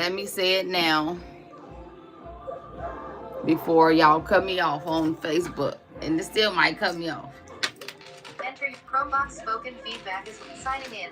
let me say it now before y'all cut me off on Facebook. And it still might cut me off. Enter your Chromebox spoken feedback is signing in.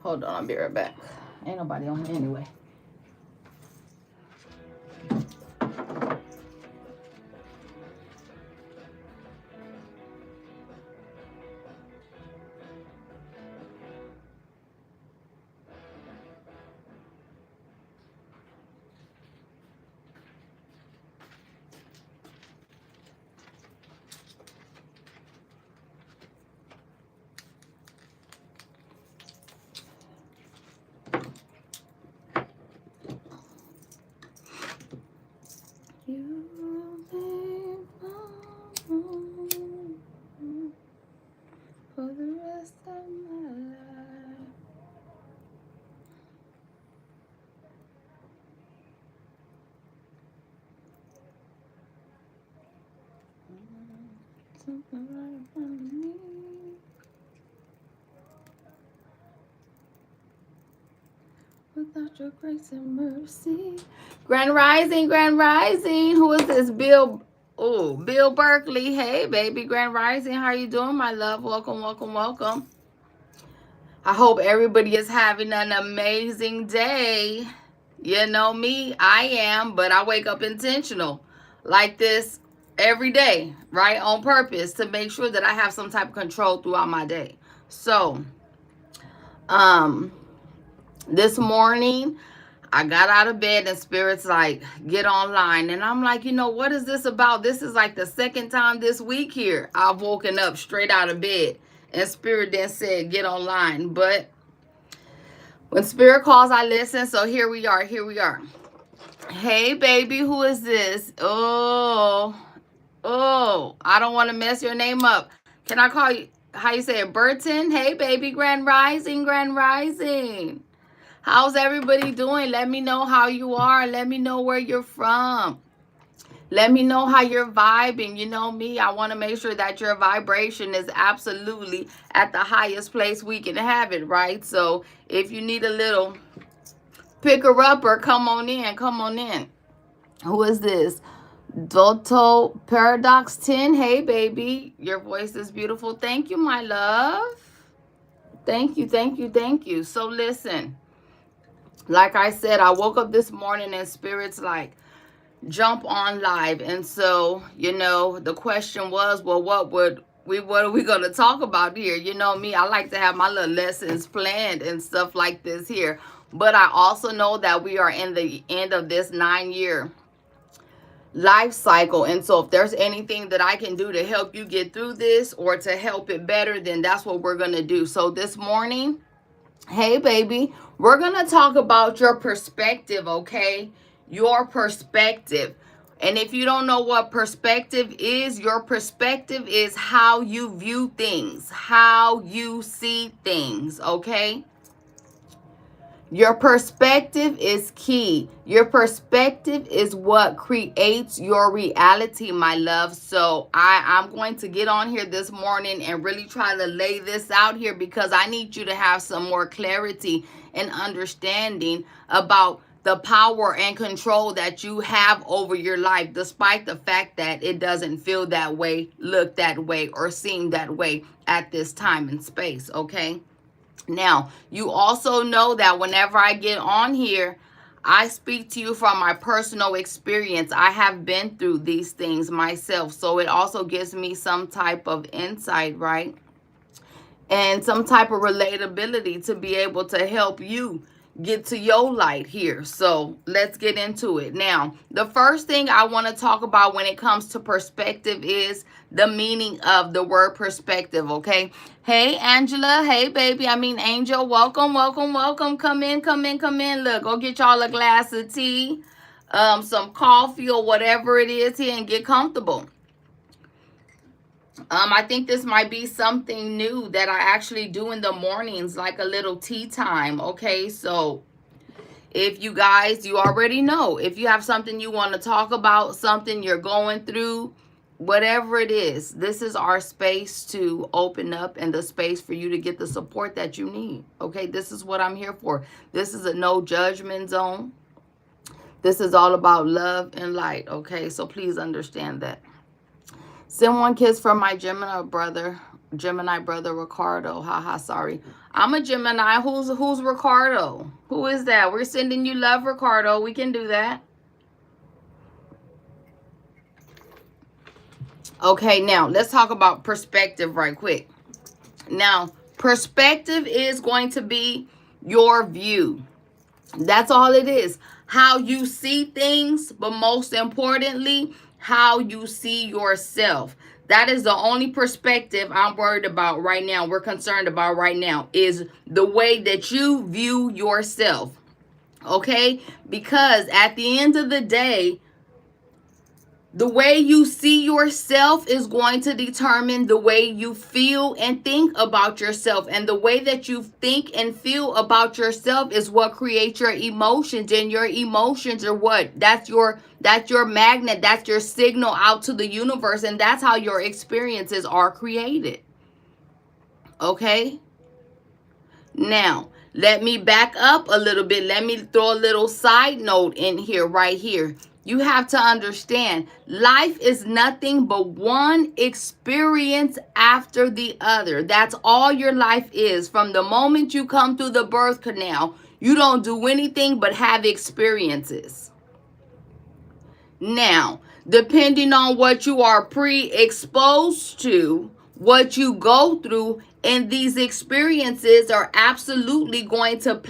Hold on, I'll be right back. Ain't nobody on here anyway. For the rest of my life. Something right in front of me. Without your grace and mercy. Grand Rising, Grand Rising. Who is this? Bill. Oh, Bill Berkeley. Hey, baby. Grand Rising. How you doing, my love? Welcome, welcome, welcome. I hope everybody is having an amazing day. You know me, I am, but I wake up intentional like this every day, right? On purpose to make sure that I have some type of control throughout my day. So, this morning, I got out of bed and Spirit's like, get online. And I'm like, you know, what is this about? This is like the second time this week here I've woken up straight out of bed. And Spirit then said, get online. But when Spirit calls, I listen. So here we are. Here we are. Hey, baby, who is this? Oh, I don't want to mess your name up. Can I call you, how you say it, Burton? Hey, baby, Grand Rising, Grand Rising. How's everybody doing? Let me know how you are. Let me know where you're from. Let me know how you're vibing. You know me, I want to make sure that your vibration is absolutely at the highest place we can have it, right? So if you need a little picker upper, come on in, come on in. Who is this? Doto Paradox 10. Hey, baby. Your voice is beautiful. Thank you, my love. Thank you, thank you, thank you. So listen, like I said, I woke up this morning and Spirit's like, jump on live. And so, you know, the question was, well, what are we going to talk about here? You know me, I like to have my little lessons planned and stuff like this here. But I also know that we are in the end of this 9-year life cycle. And so if there's anything that I can do to help you get through this or to help it better, then that's what we're going to do. So this morning, hey, baby, we're going to talk about your perspective, okay? Your perspective. And if you don't know what perspective is, your perspective is how you view things, how you see things, okay? Your perspective is key. Your perspective is what creates your reality, my love. So I'm going to get on here this morning and really try to lay this out here because I need you to have some more clarity and understanding about the power and control that you have over your life, despite the fact that it doesn't feel that way, look that way, or seem that way at this time and space, okay? Now, you also know that whenever I get on here, I speak to you from my personal experience. I have been through these things myself, so it also gives me some type of insight, right? And some type of relatability to be able to help you get to your light here. So let's get into it. Now, the first thing I want to talk about when it comes to perspective is the meaning of the word perspective, okay? Hey, Angela. Hey, baby. Angel. Welcome, welcome, welcome. Come in, come in, come in. Look, go get y'all a glass of tea, some coffee or whatever it is here, and get comfortable. I think this might be something new that I actually do in the mornings, like a little tea time, okay? So if you guys, you already know, if you have something you want to talk about, something you're going through, whatever it is, this is our space to open up and the space for you to get the support that you need, okay? This is what I'm here for. This is a no judgment zone. This is all about love and light, okay? So please understand that. Send one kiss from my Gemini brother Ricardo. Haha, sorry. I'm a Gemini. Who's Ricardo? Who is that? We're sending you love, Ricardo. We can do that. Okay, now let's talk about perspective right quick. Now, perspective is going to be your view. That's all it is. How you see things, but most importantly, how you see yourself. That is the only perspective I'm worried about right now. We're concerned about right now is the way that you view yourself. Okay? Because at the end of the day, the way you see yourself is going to determine the way you feel and think about yourself. And the way that you think and feel about yourself is what creates your emotions. And your emotions are what? That's your magnet. That's your signal out to the universe. And that's how your experiences are created. Okay? Now, let me back up a little bit. Let me throw a little side note in here, right here. You have to understand, life is nothing but one experience after the other. That's all your life is. From the moment you come through the birth canal, you don't do anything but have experiences. Now, depending on what you are pre-exposed to, what you go through, and these experiences are absolutely going to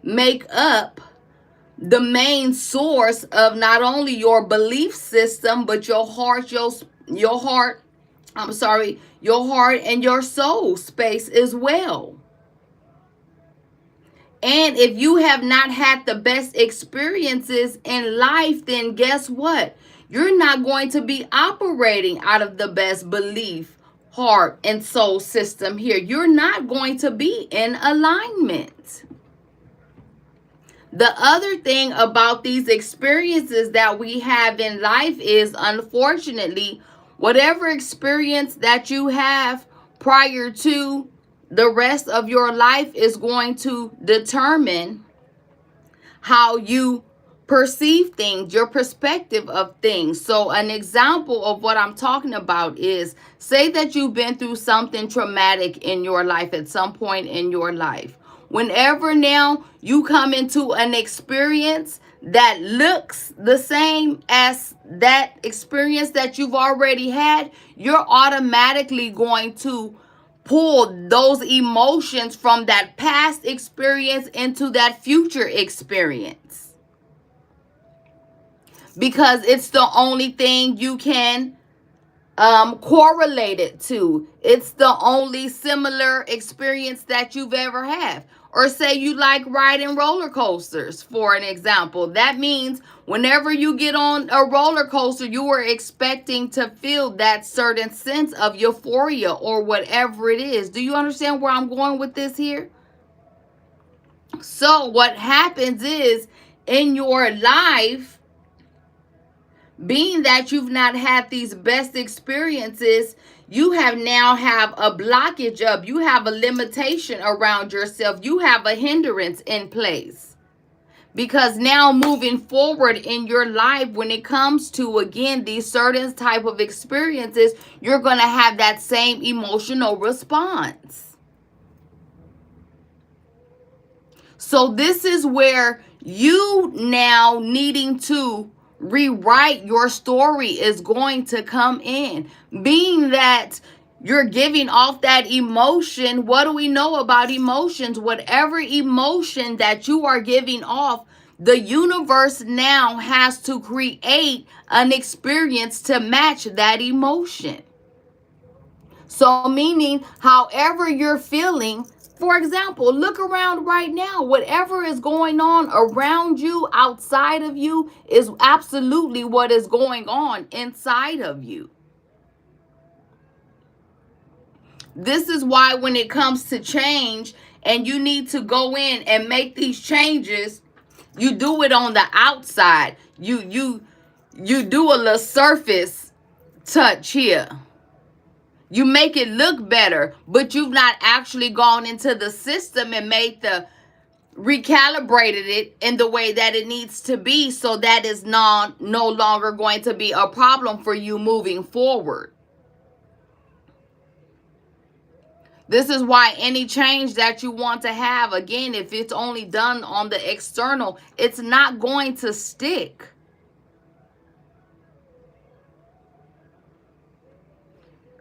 make up the main source of not only your belief system, but your heart and your soul space as well. And if you have not had the best experiences in life, then guess what? You're not going to be operating out of the best belief, heart, and soul system here. You're not going to be in alignment. The other thing about these experiences that we have in life is, unfortunately, whatever experience that you have prior to the rest of your life is going to determine how you perceive things, your perspective of things. So an example of what I'm talking about is, say that you've been through something traumatic in your life at some point in your life. Whenever now you come into an experience that looks the same as that experience that you've already had, you're automatically going to pull those emotions from that past experience into that future experience. Because it's the only thing you can correlate it to. It's the only similar experience that you've ever had. Or say you like riding roller coasters, for an example. That means whenever you get on a roller coaster, you are expecting to feel that certain sense of euphoria or whatever it is. Do you understand where I'm going with this here? So what happens is, in your life, being that you've not had these best experiences, you have a blockage up. You have a limitation around yourself. You have a hindrance in place. Because now moving forward in your life, when it comes to, again, these certain type of experiences, you're going to have that same emotional response. So this is where you now needing to rewrite your story is going to come in. Being that you're giving off that emotion, what do we know about emotions? Whatever emotion that you are giving off, the universe now has to create an experience to match that emotion. So, meaning, however you're feeling, for example, look around right now. Whatever is going on around you, outside of you, is absolutely what is going on inside of you. This is why, when it comes to change and you need to go in and make these changes, you do it on the outside. You do a little surface touch here. You make it look better, but you've not actually gone into the system and made the recalibrated it in the way that it needs to be, so that is no longer going to be a problem for you moving forward. This is why any change that you want to have, again, if it's only done on the external, it's not going to stick.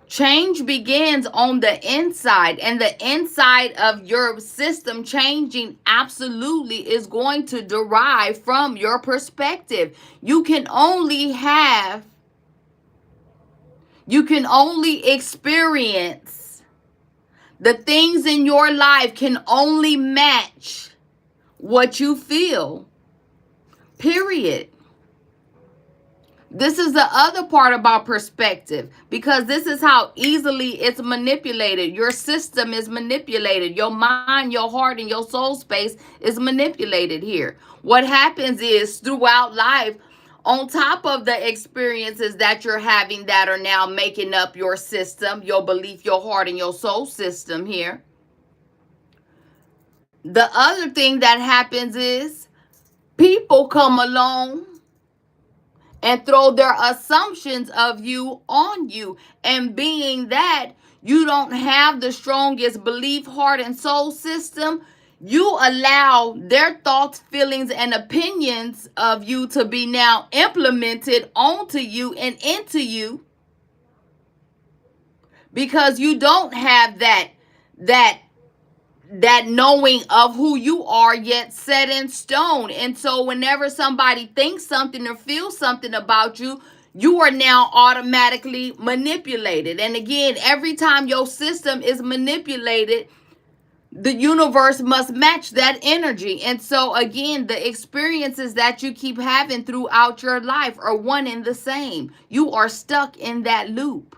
Change begins on the inside, and the inside of your system changing absolutely is going to derive from your perspective. You can only experience the things in your life, can only match what you feel. Period. This is the other part about perspective, because this is how easily it's manipulated. Your system is manipulated. Your mind, your heart, and your soul space is manipulated here. What happens is, throughout life, on top of the experiences that you're having that are now making up your system, your belief, your heart, and your soul system here, the other thing that happens is people come along and throw their assumptions of you on you. And being that you don't have the strongest belief, heart, and soul system, you allow their thoughts, feelings, and opinions of you to be now implemented onto you and into you, because you don't have that knowing of who you are yet set in stone. And so whenever somebody thinks something or feels something about you, you are now automatically manipulated. And again, every time your system is manipulated, the universe must match that energy. And so again, the experiences that you keep having throughout your life are one and the same. You are stuck in that loop.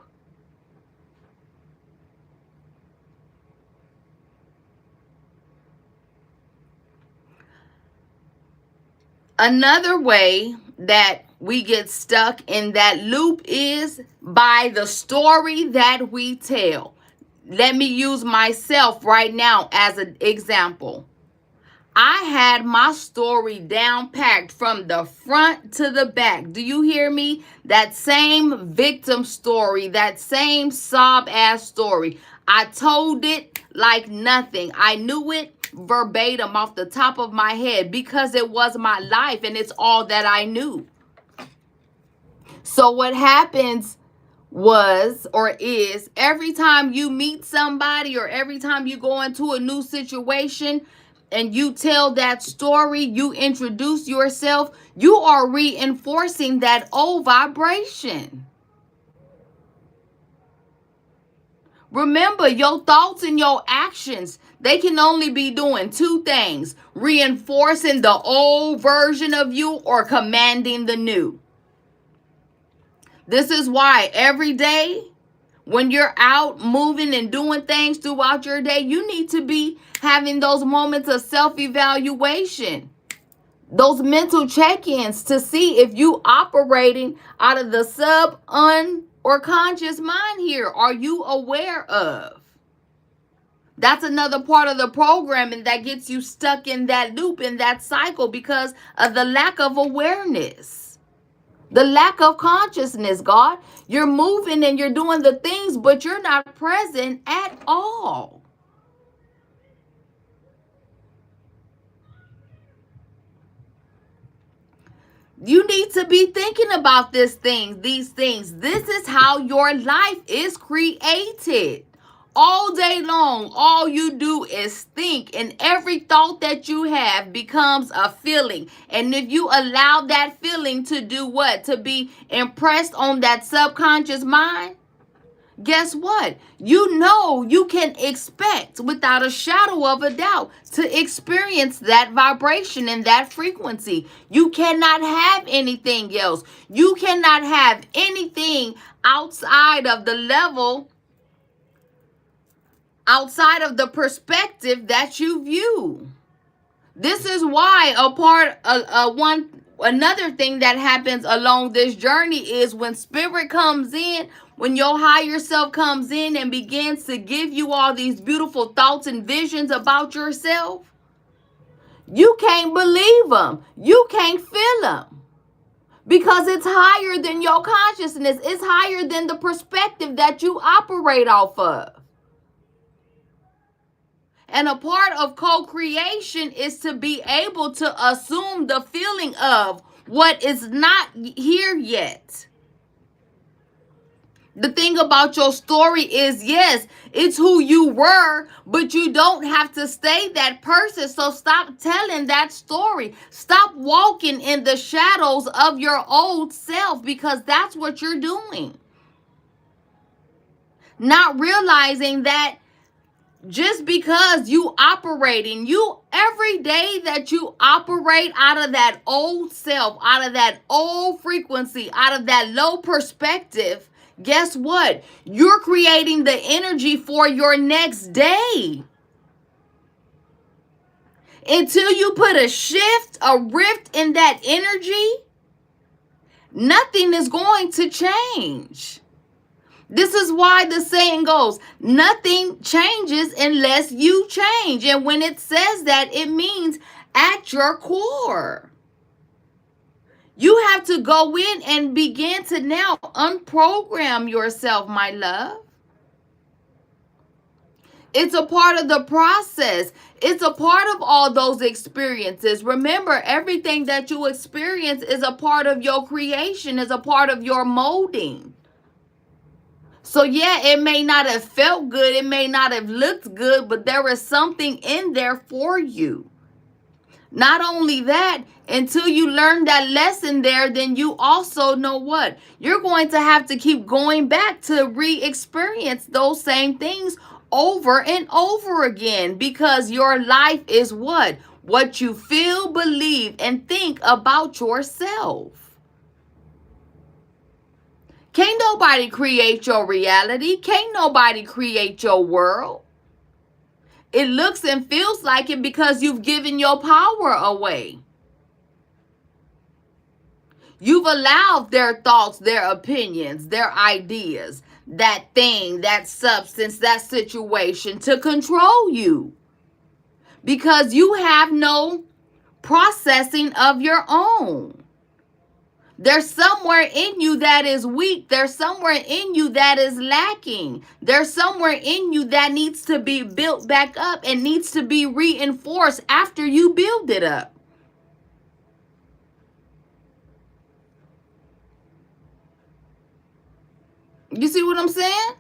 Another way that we get stuck in that loop is by the story that we tell. Let me use myself right now as an example. I had my story down packed from the front to the back. Do you hear me? That same victim story, that same sob ass story. I told it like nothing. I knew it verbatim off the top of my head, because it was my life and it's all that I knew. So what happens was, or is, every time you meet somebody or every time you go into a new situation and you tell that story, you introduce yourself, you are reinforcing that old vibration. Remember, your thoughts and your actions, they can only be doing two things: reinforcing the old version of you or commanding the new. This is why every day, when you're out moving and doing things throughout your day, you need to be having those moments of self-evaluation, those mental check-ins, to see if you operating out of the sub, un, or conscious mind here. Are you aware of? That's another part of the programming that gets you stuck in that loop, in that cycle, because of the lack of awareness, the lack of consciousness, God. You're moving and you're doing the things, but you're not present at all. You need to be thinking about these things. This is how your life is created. All day long, all you do is think, and every thought that you have becomes a feeling. And if you allow that feeling to do what? To be impressed on that subconscious mind, guess what? You know you can expect without a shadow of a doubt to experience that vibration and that frequency. You cannot have anything else. You cannot have anything outside of the level, outside of the perspective that you view. This is why another thing that happens along this journey is when spirit comes in, when your higher self comes in and begins to give you all these beautiful thoughts and visions about yourself, you can't believe them. You can't feel them. Because it's higher than your consciousness. It's higher than the perspective that you operate off of. And a part of co-creation is to be able to assume the feeling of what is not here yet. The thing about your story is, yes, it's who you were, but you don't have to stay that person. So stop telling that story. Stop walking in the shadows of your old self, because that's what you're doing. Not realizing that just because you operating, you every day that you operate out of that old self, out of that old frequency, out of that low perspective, guess what? You're creating the energy for your next day. Until you put a shift, a rift in that energy, nothing is going to change. This is why the saying goes, nothing changes unless you change. And when it says that, it means at your core. You have to go in and begin to now unprogram yourself, my love. It's a part of the process. It's a part of all those experiences. Remember, everything that you experience is a part of your creation, is a part of your molding. So yeah, it may not have felt good, it may not have looked good, but there is something in there for you. Not only that, until you learn that lesson there, then you also know what? You're going to have to keep going back to re-experience those same things over and over again, because your life is what? What you feel, believe, and think about yourself. Can't nobody create your reality. Can't nobody create your world. It looks and feels like it because you've given your power away. You've allowed their thoughts, their opinions, their ideas, that thing, that substance, that situation to control you. Because you have no processing of your own. There's somewhere in you that is weak. There's somewhere in you that is lacking. There's somewhere in you that needs to be built back up and needs to be reinforced after you build it up. You see what I'm saying?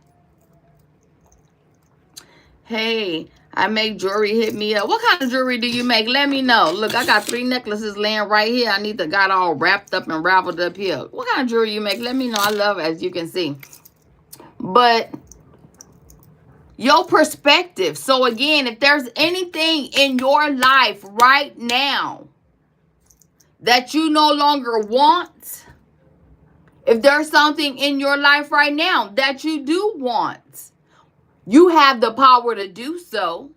Hey, I make jewelry, hit me up. What kind of jewelry do you make? Let me know. Look, I got 3 necklaces laying right here. I need to got all wrapped up and raveled up here. What kind of jewelry you make? Let me know. I love it, as you can see. But your perspective. So again, if there's anything in your life right now that you no longer want, if there's something in your life right now that you do want, you have the power to do so.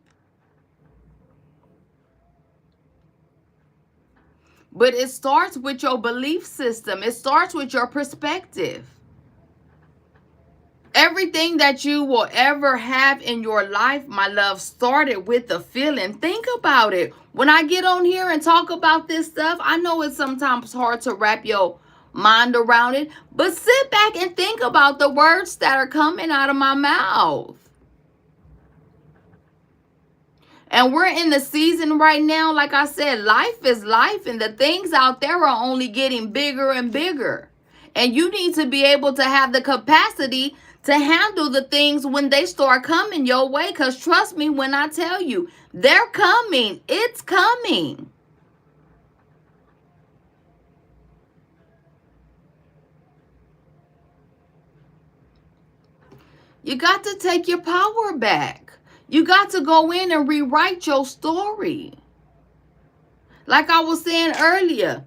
But it starts with your belief system. It starts with your perspective. Everything that you will ever have in your life, my love, started with a feeling. Think about it. When I get on here and talk about this stuff, I know it's sometimes hard to wrap your mind around it, but sit back and think about the words that are coming out of my mouth. And we're in the season right now, like I said, life is life, and the things out there are only getting bigger and bigger. And you need to be able to have the capacity to handle the things when they start coming your way. Because trust me when I tell you, they're coming. It's coming. You got to take your power back. You got to go in and rewrite your story. Like I was saying earlier,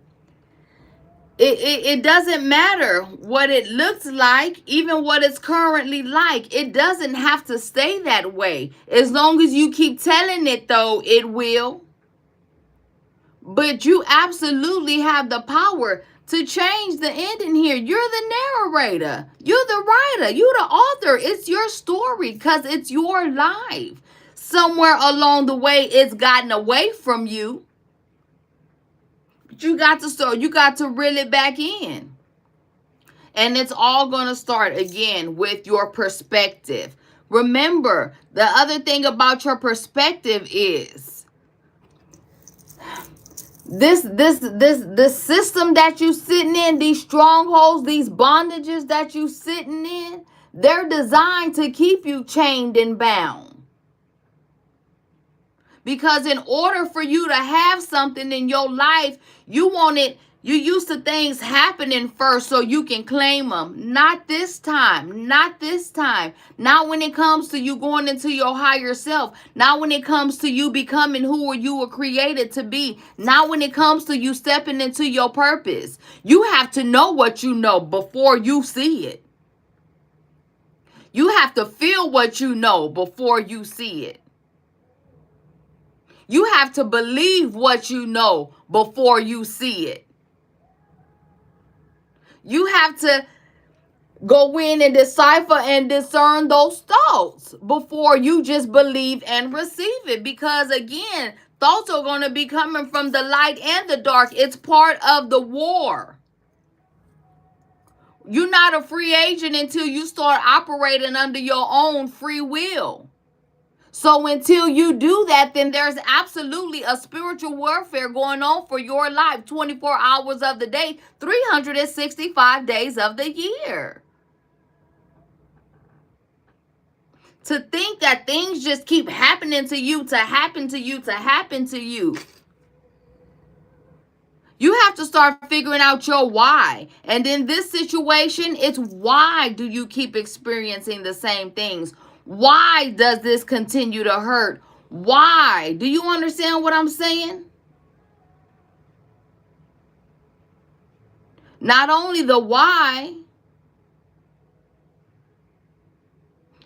it doesn't matter what it looks like, even what it's currently like. It doesn't have to stay that way. As long as you keep telling it, though, it will. But you absolutely have the power to change the ending here. You're the narrator. You're the writer. You're the author. It's your story because it's your life. Somewhere along the way, it's gotten away from you. But you got to start. You got to reel it back in. And it's all going to start again with your perspective. Remember, the other thing about your perspective is this system that you sitting in, these strongholds, these bondages that you sitting in, they're designed to keep you chained and bound. Because in order for you to have something in your life, you want it. You used to things happening first so you can claim them. Not this time. Not this time. Not when it comes to you going into your higher self. Not when it comes to you becoming who you were created to be. Not when it comes to you stepping into your purpose. You have to know what you know before you see it. You have to feel what you know before you see it. You have to believe what you know before you see it. You have to go in and decipher and discern those thoughts before you just believe and receive it. Because again, thoughts are going to be coming from the light and the dark. It's part of the war. You're not a free agent until you start operating under your own free will. So until you do that, then there's absolutely a spiritual warfare going on for your life 24 hours of the day, 365 days of the year. To think that things just keep happening to you, to happen to you, to happen to you. You have to start figuring out your why. And in this situation, it's why do you keep experiencing the same things? Why does this continue to hurt? Why? Do you understand what I'm saying? Not only the why,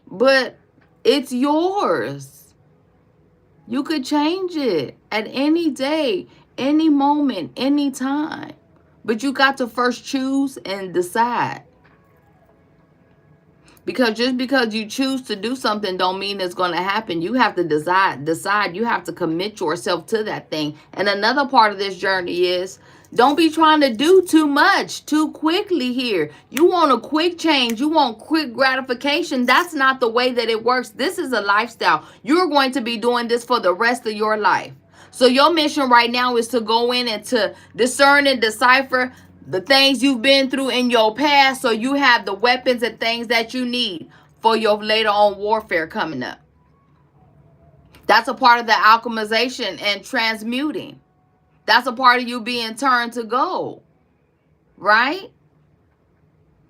but it's yours. You could change it at any day, any moment, any time. But you got to first choose and decide. Because just because you choose to do something don't mean it's going to happen. You have to decide. You have to commit yourself to that thing. And another part of this journey is don't be trying to do too much too quickly here. You want a quick change. You want quick gratification. That's not the way that it works. This is a lifestyle. You're going to be doing this for the rest of your life. So your mission right now is to go in and to discern and decipher the things you've been through in your past, so you have the weapons and things that you need for your later on warfare coming up. That's a part of the alchemization and transmuting. That's a part of you being turned to gold, right?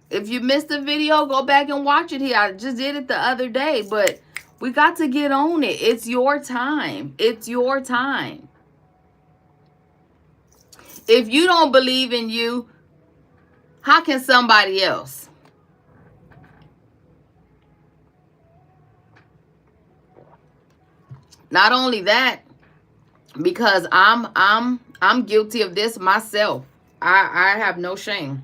If you missed the video, go back and watch it here. I just did it the other day, but we got to get on it. It's your time. It's your time. If you don't believe in you, how can somebody else? Not only that, because I'm guilty of this myself. I have no shame.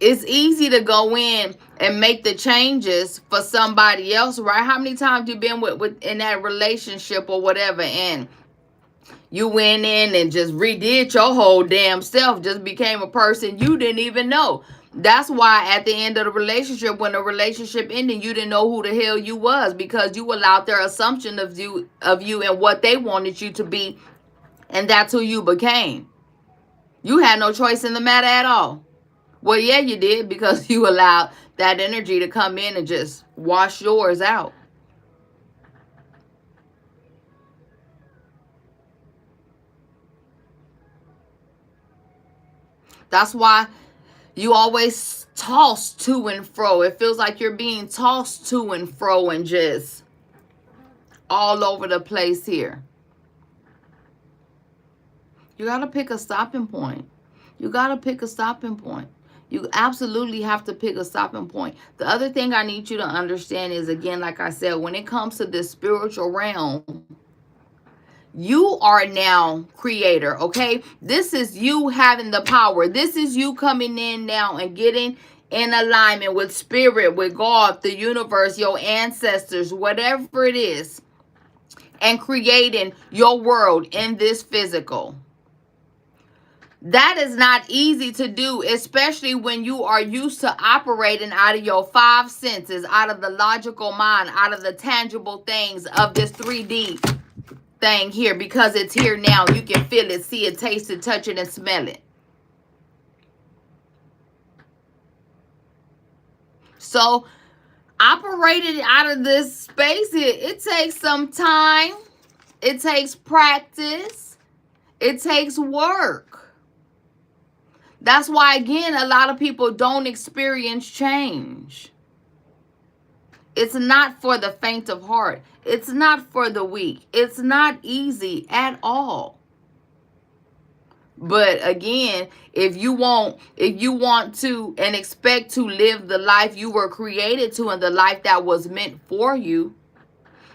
It's easy to go in and make the changes for somebody else, right? How many times you been with in that relationship or whatever, and you went in and just redid your whole damn self, just became a person you didn't even know. That's why at the end of the relationship, when the relationship ended, you didn't know who the hell you was, because you allowed their assumption of you and what they wanted you to be, and that's who you became. You had no choice in the matter at all. Well, yeah, you did, because you allowed that energy to come in and just wash yours out. That's why you always toss to and fro. It feels like you're being tossed to and fro and just all over the place here. You got to pick a stopping point. You got to pick a stopping point. You absolutely have to pick a stopping point. The other thing I need you to understand is, again, like I said, when it comes to this spiritual realm, you are now creator, okay? This is you having the power. This is you coming in now and getting in alignment with spirit, with God, the universe, your ancestors, whatever it is, and creating your world in this physical. That is not easy to do, especially when you are used to operating out of your five senses, out of the logical mind, out of the tangible things of this 3D thing here, because it's here now. You can feel it, see it, taste it, touch it, and smell it. So operating out of this space, it takes some time. It takes practice. It takes work. That's why, again, a lot of people don't experience change. It's not for the faint of heart. It's not for the weak. It's not easy at all. But again, if you want to and expect to live the life you were created to and the life that was meant for you,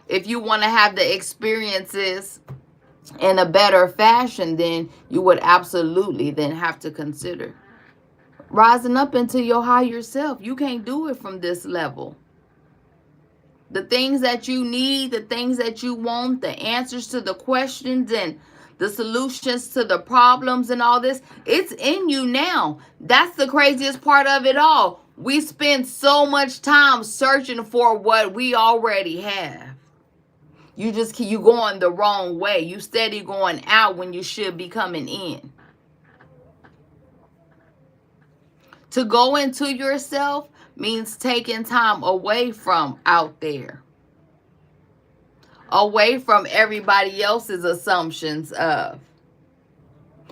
if you want to have the experiences in a better fashion, then you would absolutely then have to consider rising up into your higher self. You can't do it from this level. The things that you need, the things that you want, the answers to the questions and the solutions to the problems and all this, it's in you now. That's the craziest part of it all. We spend so much time searching for what we already have. You going the wrong way. You steady going out when you should be coming in. To go into yourself means taking time away from out there. Away from everybody else's assumptions of.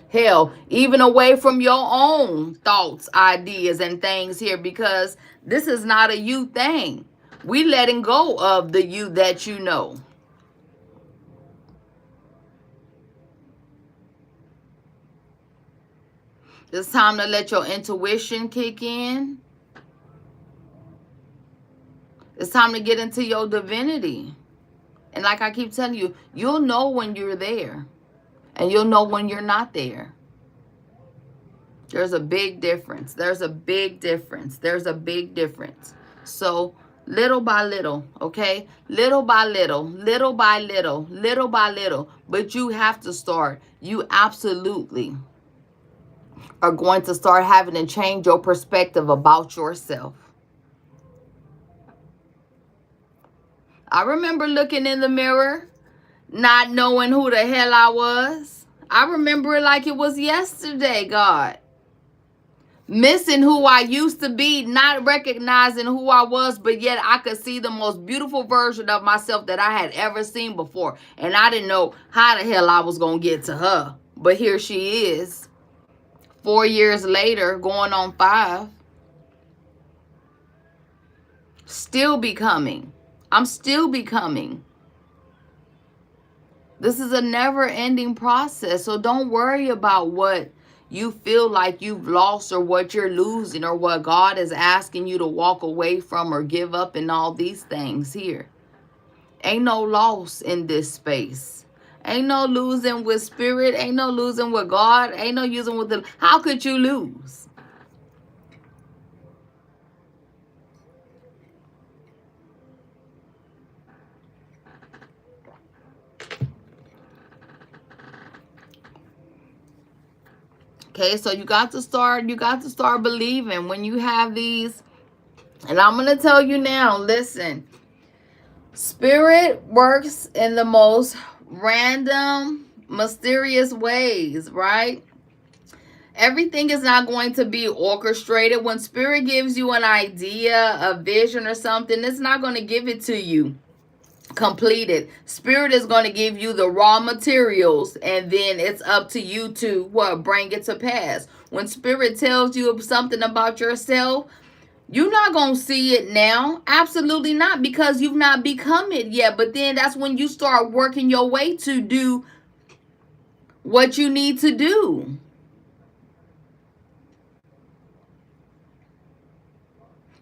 Hell, even away from your own thoughts, ideas, and things here, because this is not a you thing. We letting go of the you that you know. It's time to let your intuition kick in. It's time to get into your divinity. And like I keep telling you, you'll know when you're there. And you'll know when you're not there. There's a big difference. There's a big difference. There's a big difference. So little by little, okay? Little by little, little by little, little by little. But you have to start. You absolutely are going to start having to change your perspective about yourself. I remember looking in the mirror, not knowing who the hell I was. I remember it like it was yesterday, God. Missing who I used to be, not recognizing who I was, but yet I could see the most beautiful version of myself that I had ever seen before. And I didn't know how the hell I was going to get to her. But here she is, 4 years later, going on 5. Still becoming. I'm still becoming. This is a never-ending process. So don't worry about what you feel like you've lost or what you're losing or what God is asking you to walk away from or give up and all these things here. Ain't no loss in this space. Ain't no losing with spirit. Ain't no losing with God. Ain't no using with the... How could you lose? Okay, so you got to start believing when you have these. And I'm going to tell you now, listen, spirit works in the most random, mysterious ways, right? Everything is not going to be orchestrated. When spirit gives you an idea, a vision or something, it's not going to give it to you completed. Spirit is going to give you the raw materials, and then it's up to you to what, bring it to pass. When spirit tells you something about yourself, you're not going to see it now. Absolutely not, because you've not become it yet. But then that's when you start working your way to do what you need to do.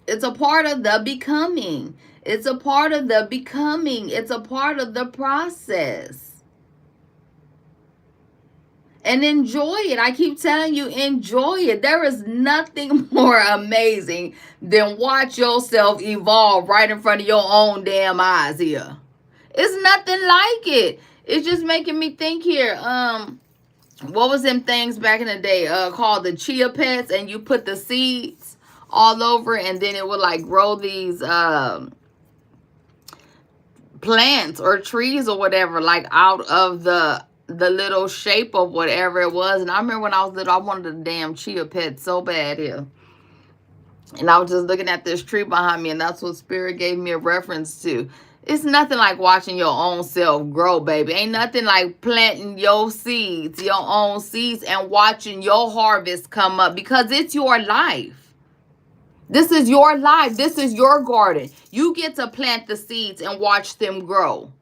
It's a part of the becoming. It's a part of the becoming. It's a part of the process. And enjoy it. I keep telling you, enjoy it. There is nothing more amazing than watch yourself evolve right in front of your own damn eyes here. It's nothing like it. It's just making me think here. What was them things back in the day called the chia pets, and you put the seeds all over, and then it would like grow these plants or trees or whatever, like out of the little shape of whatever it was. And I remember when I was little, I wanted a damn chia pet so bad here. And I was just looking at this tree behind me, and that's what spirit gave me a reference to. It's nothing like watching your own self grow, baby. Ain't nothing like planting your seeds, your own seeds, and watching your harvest come up, because it's your life. This is your life. This is your garden. You get to plant the seeds and watch them grow.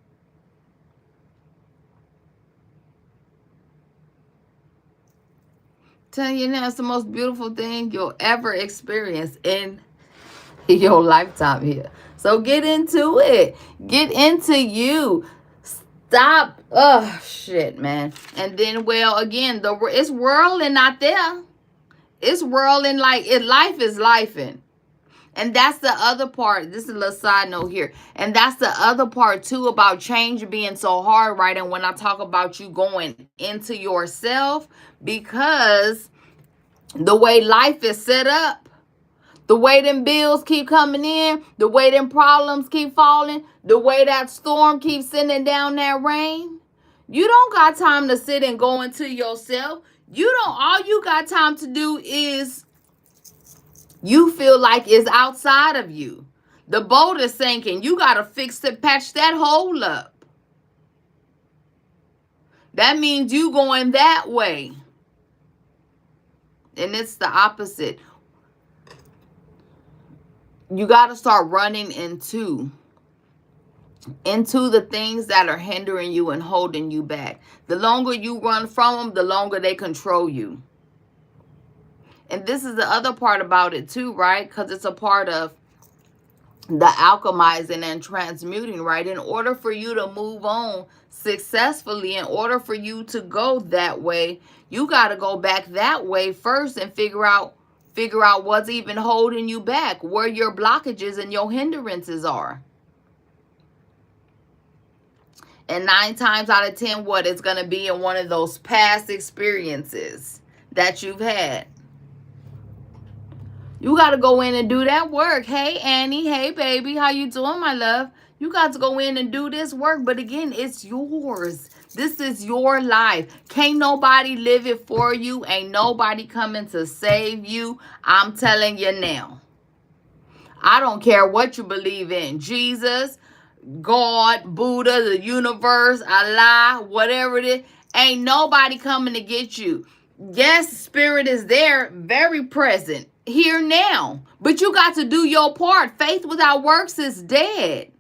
Telling you now, it's the most beautiful thing you'll ever experience in your lifetime here. So get into it. Get into you. Stop. Oh shit, man. And then, well, again, it's whirling out there. It's whirling like it. Life is lifing. And that's the other part. This is a little side note here. And that's the other part too about change being so hard, right? And when I talk about you going into yourself, because the way life is set up, the way them bills keep coming in, the way them problems keep falling, the way that storm keeps sending down that rain, you don't got time to sit and go into yourself. All you got time to do is you feel like it's outside of you. The boat is sinking. You got to fix it, patch that hole up. That means you going that way. And it's the opposite. You got to start running into the things that are hindering you and holding you back. The longer you run from them, the longer they control you. And this is the other part about it too, right? Because it's a part of the alchemizing and transmuting, right? In order for you to move on successfully, in order for you to go that way, you got to go back that way first and figure out what's even holding you back, where your blockages and your hindrances are. And 9 times out of 10, what it's going to be in one of those past experiences that you've had. You got to go in and do that work. Hey, Annie. Hey, baby. How you doing, my love? You got to go in and do this work. But again, it's yours. This is your life. Can't nobody live it for you. Ain't nobody coming to save you. I'm telling you now. I don't care what you believe in. Jesus, God, Buddha, the universe, Allah, whatever it is. Ain't nobody coming to get you. Yes, spirit is there, very present, here now. But you got to do your part. Faith without works is dead.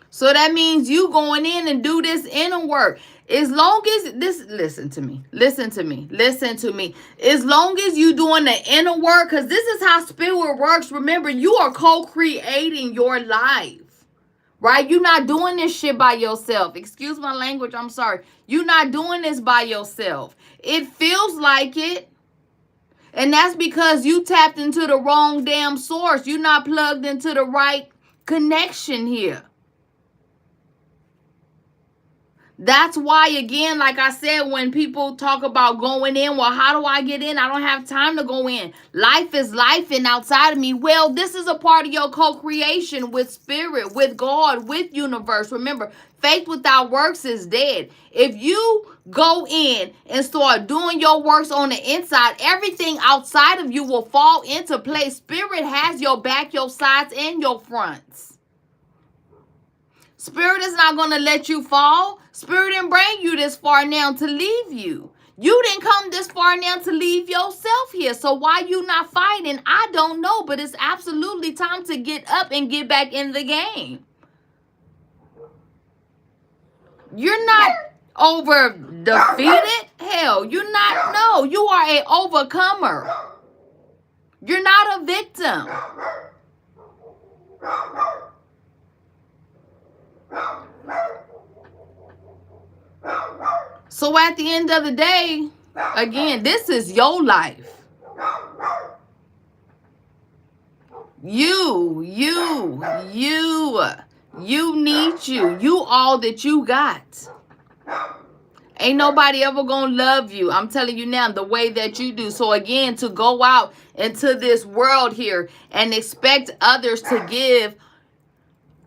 So that means you going in and do this inner work. As long as this, listen to me. As long as you doing the inner work, because this is how spirit works. Remember, you are co-creating your life. Right? You're not doing this shit by yourself. Excuse my language. I'm sorry. You're not doing this by yourself. It feels like it. And that's because you tapped into the wrong damn source. You're not plugged into the right connection here. That's why, again, like I said, when people talk about going in, well, how do I get in? I don't have time to go in. Life is life and outside of me. Well, this is a part of your co-creation with spirit, with God, with universe. Remember, faith without works is dead. If you go in and start doing your works on the inside, everything outside of you will fall into place. Spirit has your back, your sides, and your fronts. Spirit is not going to let you fall. Spirit didn't bring you this far now to leave you. You didn't come this far now to leave yourself here. So why you not fighting? I don't know, but it's absolutely time to get up and get back in the game. You're not over defeated. Hell, you're not. No, you are a overcomer. You're not a victim. So at the end of the day, again, this is your life. You need you. You all that you got. Ain't nobody ever gonna love you. I'm telling you now, the way that you do. So again, to go out into this world here and expect others to give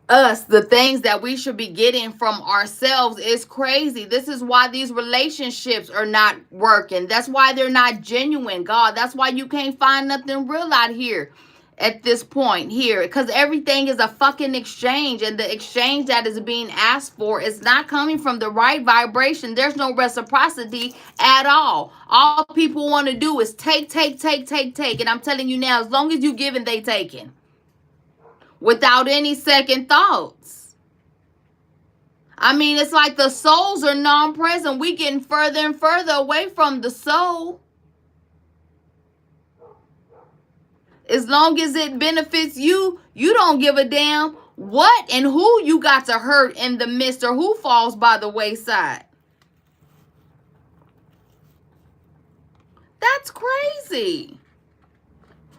us the things that we should be getting from ourselves is crazy. This is why these relationships are not working. That's why they're not genuine, God. That's why you can't find nothing real out here at this point here, because everything is a fucking exchange, and the exchange that is being asked for is not coming from the right vibration. There's no reciprocity at all people want to do is take, and I'm telling you now, as long as you giving, they taking without any second thoughts. I mean, it's like the souls are non-present. We getting further and further away from the soul. As long as it benefits you, you don't give a damn what and who you got to hurt in the midst, or who falls by the wayside. That's crazy.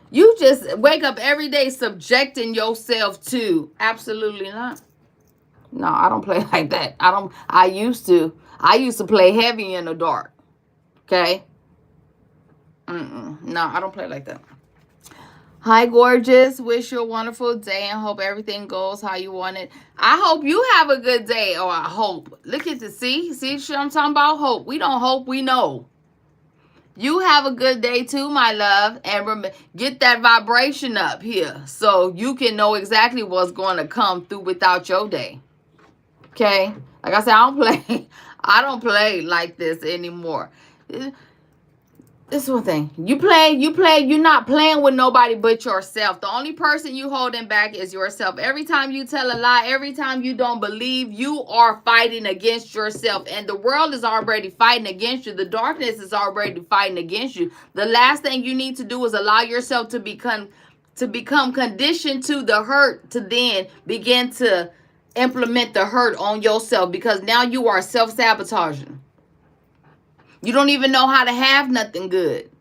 You just wake up every day subjecting yourself to. Absolutely not. No, I don't play like that. I used to play heavy in the dark. Okay? No, I don't play like that. Hi, gorgeous. Wish you a wonderful day and hope everything goes how you want it. I hope you have a good day. Or I hope. Look at the see what I'm talking about? Hope. We don't hope, we know. You have a good day too, my love. And get that vibration up here so you can know exactly what's going to come through without your day. Okay? Like I said, I don't play like this anymore. This is one thing. You're not playing with nobody but yourself. The only person you holding back is yourself. Every time you tell a lie, every time you don't believe, you are fighting against yourself. And the world is already fighting against you. The darkness is already fighting against you. The last thing you need to do is allow yourself to become conditioned to the hurt, to then begin to implement the hurt on yourself, because now you are self-sabotaging. You don't even know how to have nothing good.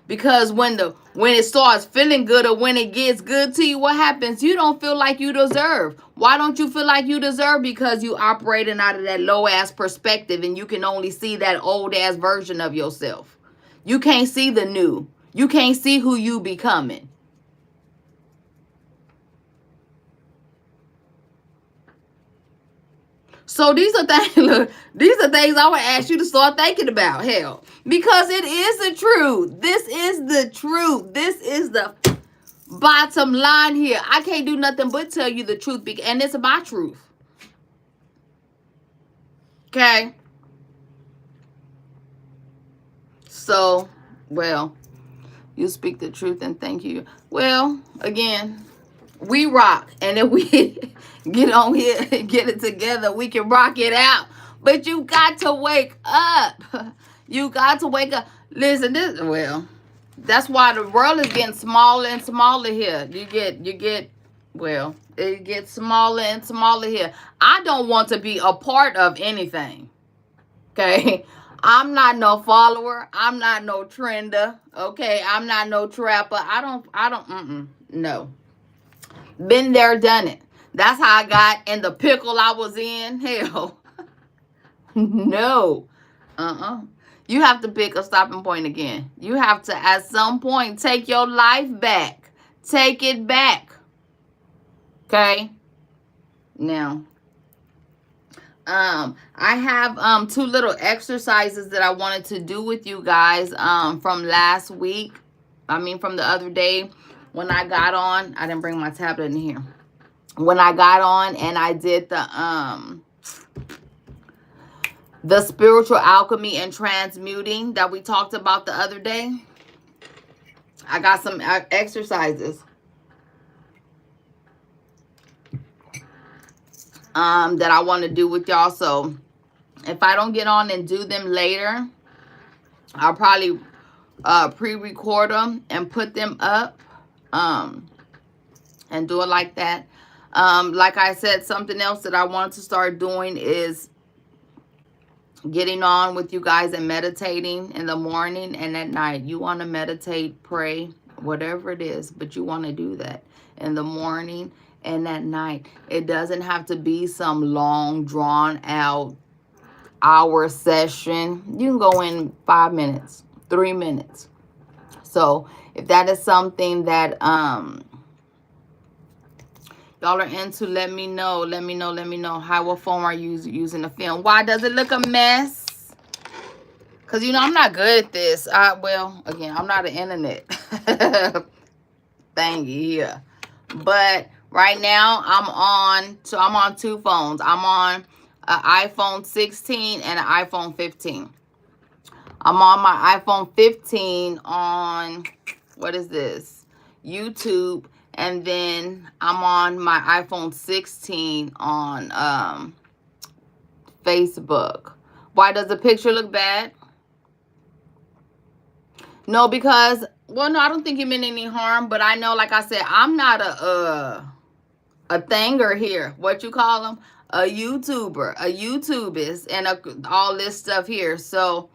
Because when it starts feeling good, or when it gets good to you, what happens? You don't feel like you deserve. Why don't you feel like you deserve? Because you operating out of that low-ass perspective, and you can only see that old-ass version of yourself. You can't see the new. You can't see who you becoming. So these are things I would ask you to start thinking about, hell. Because it is the truth. This is the truth. This is the bottom line here. I can't do nothing but tell you the truth, and it's my truth. Okay? So, well, you speak the truth and thank you. Well, again, we rock, and if we get on here and get it together, we can rock it out. But you got to wake up. You got to wake up. Listen, that's why the world is getting smaller and smaller here. It gets smaller and smaller here. I don't want to be a part of anything. Okay? I'm not no follower. I'm not no trender. Okay? I'm not no trapper. No. Been there, done it. That's how I got in the pickle I was in. Hell. No. You have to pick a stopping point again. You have to, at some point, take your life back. Take it back. Okay? Now, I have two little exercises that I wanted to do with you guys from last week. I mean, from the other day when I got on. I didn't bring my tablet in here. When I got on and I did the spiritual alchemy and transmuting that we talked about the other day, I got some exercises that I want to do with y'all. So if I don't get on and do them later, I'll probably pre-record them and put them up and do it like that. Like I said, something else that I want to start doing is getting on with you guys and meditating in the morning and at night. You want to meditate, pray, whatever it is, but you want to do that in the morning and at night. It doesn't have to be some long, drawn out hour session. You can go in 5 minutes, 3 minutes. So if that is something that y'all are into, let me know. Let me know. What phone are you using to film? Why does it look a mess? Because, you know, I'm not good at this. Well, again, I'm not an internet thingy here. But right now, I'm on two phones. I'm on an iPhone 16 and an iPhone 15. I'm on my iPhone 15 on, what is this? YouTube. And then I'm on my iPhone 16 on Facebook. Why does the picture look bad? No, because, well, no, I don't think you meant any harm. But I know, like I said, I'm not a thanger here. What you call them? A YouTuber, a YouTubist, and all this stuff here. So,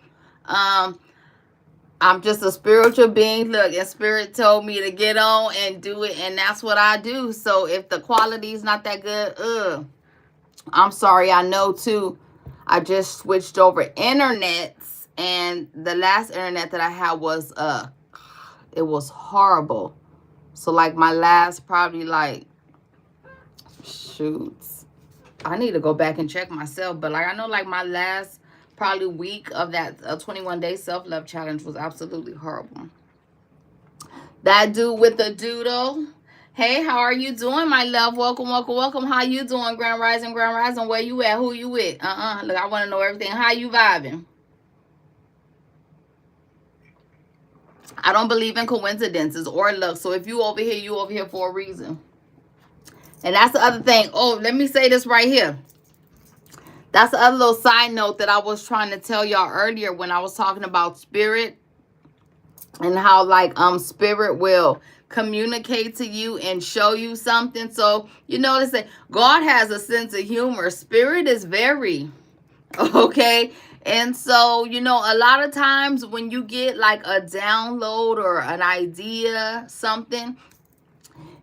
I'm just a spiritual being. Look, and Spirit told me to get on and do it, and that's what I do. So if the quality is not that good, I'm sorry. I know too. I just switched over internets, and the last internet that I had was it was horrible. So like my last probably like shoots. I need to go back and check myself, but like I know like my last probably week of that 21-day self-love challenge was absolutely horrible. That dude with the doodle. Hey, how are you doing, my love? Welcome. How you doing, Grand Rising? Where you at? Who you with? Look, I want to know everything. How you vibing? I don't believe in coincidences or luck. So if you over here for a reason. And that's the other thing. Oh, let me say this right here. That's the other little side note that I was trying to tell y'all earlier when I was talking about spirit and how like spirit will communicate to you and show you something. So you notice that God has a sense of humor. Spirit is very okay. And so, you know, a lot of times when you get like a download or an idea, something,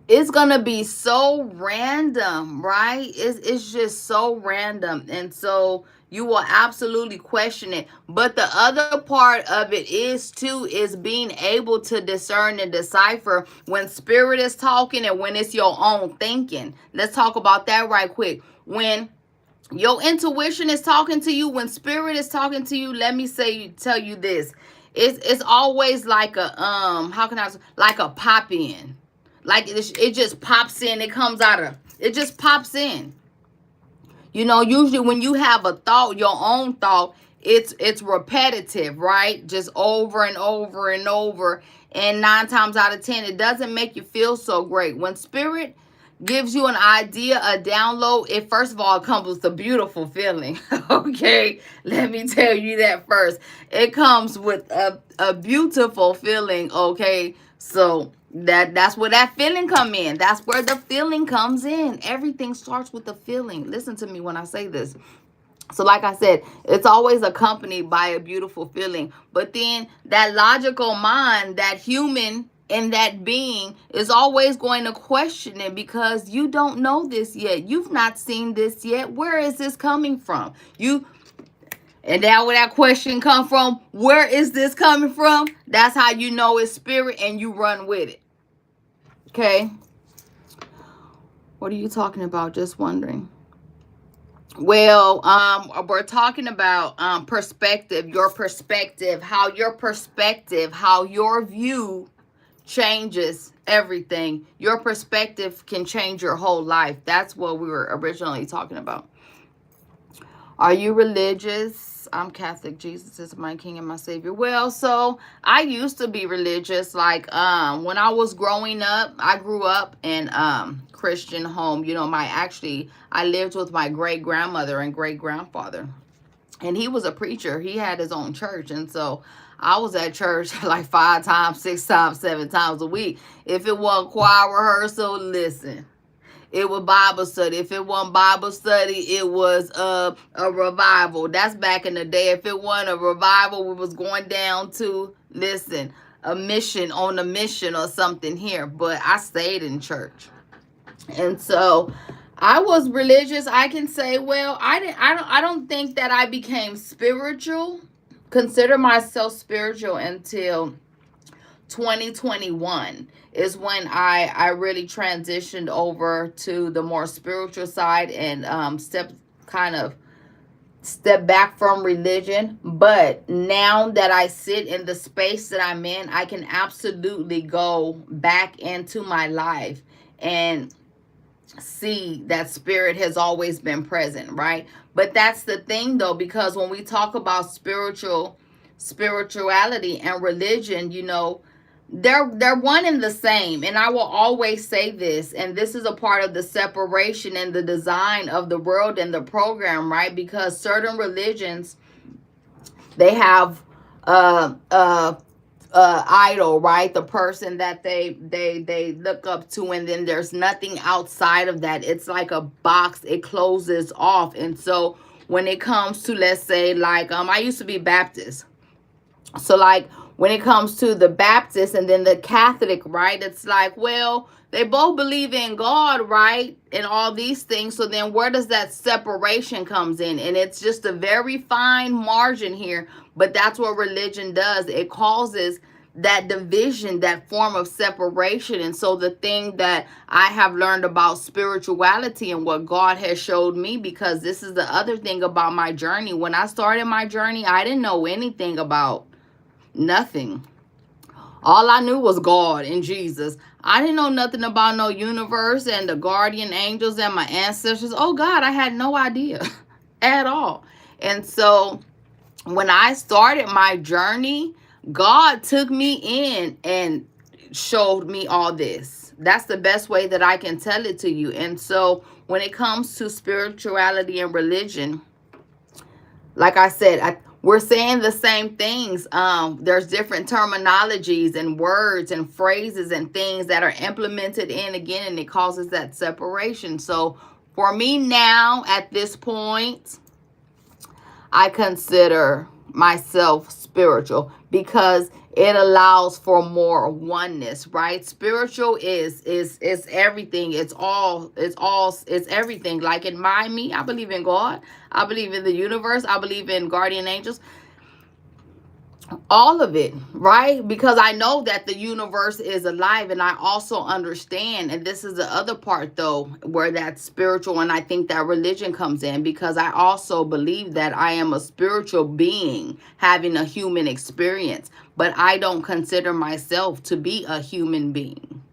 it's going to be so random, right? It's just so random. And so you will absolutely question it. But the other part of it is being able to discern and decipher when spirit is talking and when it's your own thinking. Let's talk about that right quick. When your intuition is talking to you, when spirit is talking to you, let me tell you this. It's always like a like a pop in. Like it just pops in. It comes out of, it just pops in. You know, usually when you have a thought, your own thought, it's repetitive, right? Just over and over and over. And 9 times out of 10, it doesn't make you feel so great. When spirit gives you an idea, a download, it first of all comes with a beautiful feeling. Okay, let me tell you that first. It comes with a beautiful feeling. Okay, so that's where that feeling come in. That's where the feeling comes in. Everything starts with the feeling. Listen to me when I say this. So like I said, it's always accompanied by a beautiful feeling. But then that logical mind, that human and that being is always going to question it because you don't know this yet. You've not seen this yet. Where is this coming from? And now where that question come from, where is this coming from? That's how you know it's spirit and you run with it. Okay. What are you talking about? Just wondering. Well, we're talking about perspective, how your view changes everything. Your perspective can change your whole life. That's what we were originally talking about. Are you religious? I'm Catholic. Jesus is my King and my Savior. Well, so I used to be religious. Like when I was growing up, I grew up in Christian home. You know, I lived with my great grandmother and great grandfather, and he was a preacher. He had his own church, and so I was at church like 5 times, 6 times, 7 times a week. If it wasn't choir rehearsal, listen. It was Bible study. If it wasn't Bible study, it was a revival. That's back in the day. If it wasn't a revival, we was going down to, listen, a mission or something here. But I stayed in church. And so I was religious. I can say, well, I don't think that I became spiritual. Consider myself spiritual until 2021 is when I really transitioned over to the more spiritual side and step back from religion. But now that I sit in the space that I'm in, I can absolutely go back into my life and see that spirit has always been present, right? But that's the thing though, because when we talk about spirituality and religion, you know, they're one and the same. And I will always say this, and this is a part of the separation and the design of the world and the program, right? Because certain religions, they have idol, right? The person that they look up to, and then there's nothing outside of that. It's like a box, it closes off. And so when it comes to, let's say, like I used to be Baptist. So like when it comes to the Baptist and then the Catholic, right? It's like, well, they both believe in God, right? And all these things. So then where does that separation comes in? And it's just a very fine margin here. But that's what religion does. It causes that division, that form of separation. And so the thing that I have learned about spirituality and what God has showed me, because this is the other thing about my journey. When I started my journey, I didn't know anything about nothing. All I knew was God and Jesus. I didn't know nothing about no universe and the guardian angels and my ancestors. Oh God, I had no idea at all. And so when I started my journey, God took me in and showed me all this. That's the best way that I can tell it to you. And so when it comes to spirituality and religion, like I said, we're saying the same things. There's different terminologies and words and phrases and things that are implemented in again, and it causes that separation. So for me now, at this point, I consider myself spiritual because it allows for more oneness, right? Spiritual is everything. It's everything. Like in me, I believe in God. I believe in the universe. I believe in guardian angels. All of it, right? Because I know that the universe is alive, and I also understand, and this is the other part though, where that's spiritual, and I think that religion comes in, because I also believe that I am a spiritual being having a human experience, but I don't consider myself to be a human being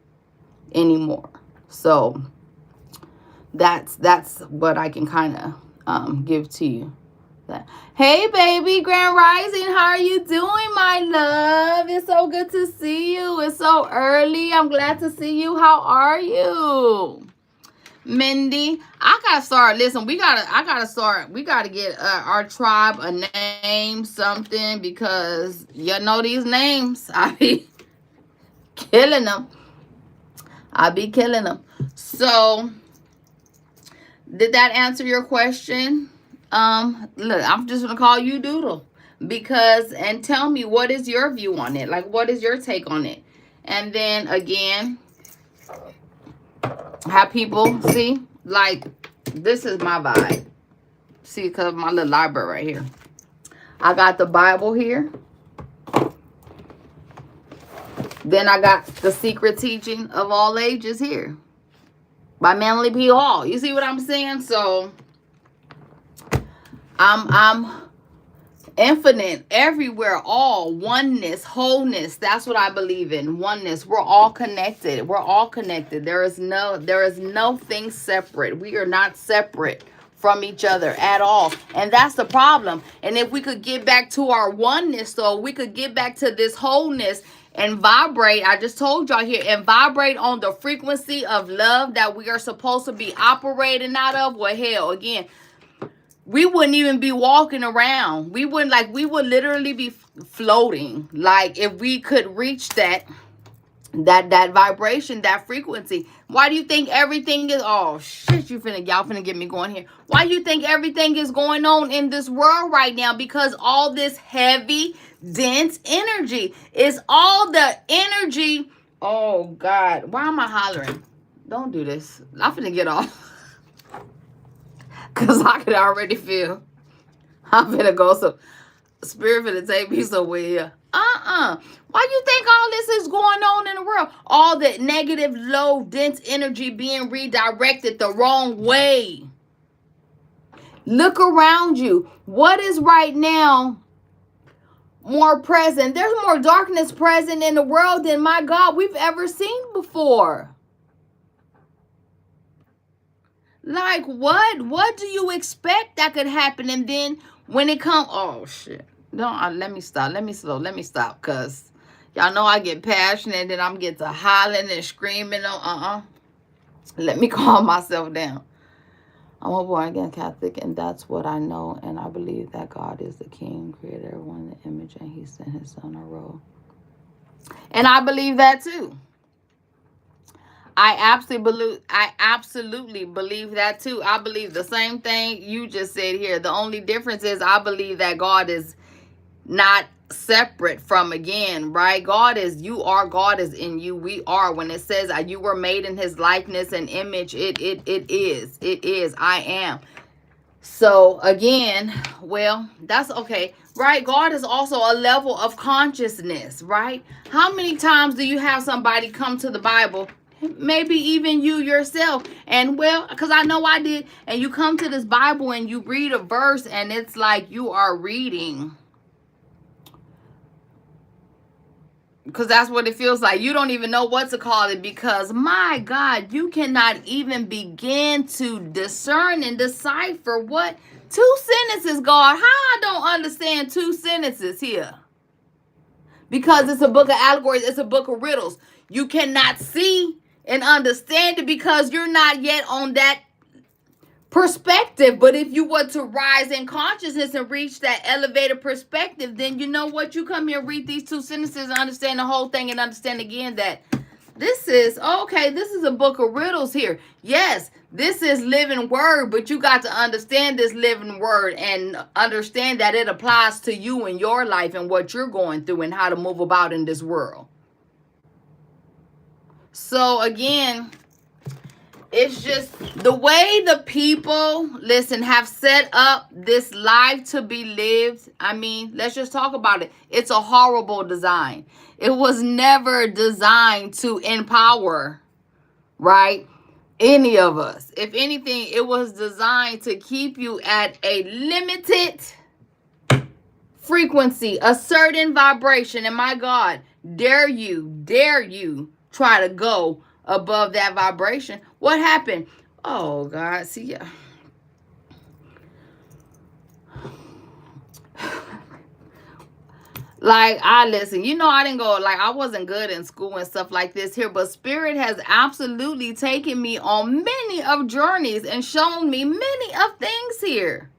anymore. So that's what I can kind of give to you. Hey baby, Grand Rising, how are you doing, my love? It's so good to see you. It's so early. I'm glad to see you. How are you, Mindy? I gotta start. Listen, we gotta get our tribe a name, something, because you know these names, I be killing them. So did that answer your question? Look, I'm just gonna call you Doodle, because, and tell me, what is your view on it? Like, what is your take on it? And then again, have people see, like, this is my vibe. See, because of my little library right here. I got the Bible here. Then I got The Secret Teaching of All Ages here by Manly P. Hall. You see what I'm saying? So I'm infinite, everywhere, all, oneness, wholeness. That's what I believe in. Oneness. We're all connected. We're all connected. There is nothing separate. We are not separate from each other at all. And that's the problem. And if we could get back to our oneness, though, we could get back to this wholeness and vibrate. I just told y'all here, and vibrate on the frequency of love that we are supposed to be operating out of. Well, hell, again, we wouldn't even be walking around. We would literally be floating. Like, if we could reach that vibration, that frequency. Why do you think everything is, oh shit, y'all finna get me going here. Why do you think everything is going on in this world right now? Because all this heavy, dense energy is all the energy. Oh God, why am I hollering? Don't do this. I'm finna get off. Because I could already feel I'm finna go. So Spirit finna take me somewhere. Why you think all this is going on in the world? All that negative, low, dense energy being redirected the wrong way. Look around you. What is right now more present? There's more darkness present in the world than, my God, we've ever seen before. Like, what do you expect that could happen? And then when it comes, oh shit, let me stop, because y'all know I get passionate and then I'm get to hollering and screaming. Let me calm myself down. I'm a born again Catholic, and that's what I know, and I believe that God is the King, creator, everyone in the image, and He sent His Son a role. And I believe that too. I absolutely believe that too. I believe the same thing you just said here. The only difference is I believe that God is not separate from, again, right? God is in you. We are. When it says you were made in His likeness and image, it is. I am. So again, well, that's okay, right? God is also a level of consciousness, right? How many times do you have somebody come to the Bible, maybe even you yourself, and well, because I know I did, and you come to this Bible and you read a verse and it's like you are reading, because that's what it feels like. You don't even know what to call it, because my God, you cannot even begin to discern and decipher what two sentences, God. How I don't understand two sentences here? Because it's a book of allegories, it's a book of riddles. You cannot see and understand it because you're not yet on that perspective. But if you were to rise in consciousness and reach that elevated perspective, then you know what? You come here, read these two sentences, and understand the whole thing, and understand again that this is, okay, this is a book of riddles here. Yes, this is living word, but you got to understand this living word and understand that it applies to you in your life and what you're going through and how to move about in this world. So again, it's just the way the people, listen, have set up this life to be lived. I mean, let's just talk about it. It's a horrible design. It was never designed to empower, right, any of us. If anything, it was designed to keep you at a limited frequency, a certain vibration. And my God, dare you try to go above that vibration. What happened? Oh God, see ya. Like, I listen, I didn't go, like, I wasn't good in school and stuff like this here, but Spirit has absolutely taken me on many of journeys and shown me many of things here.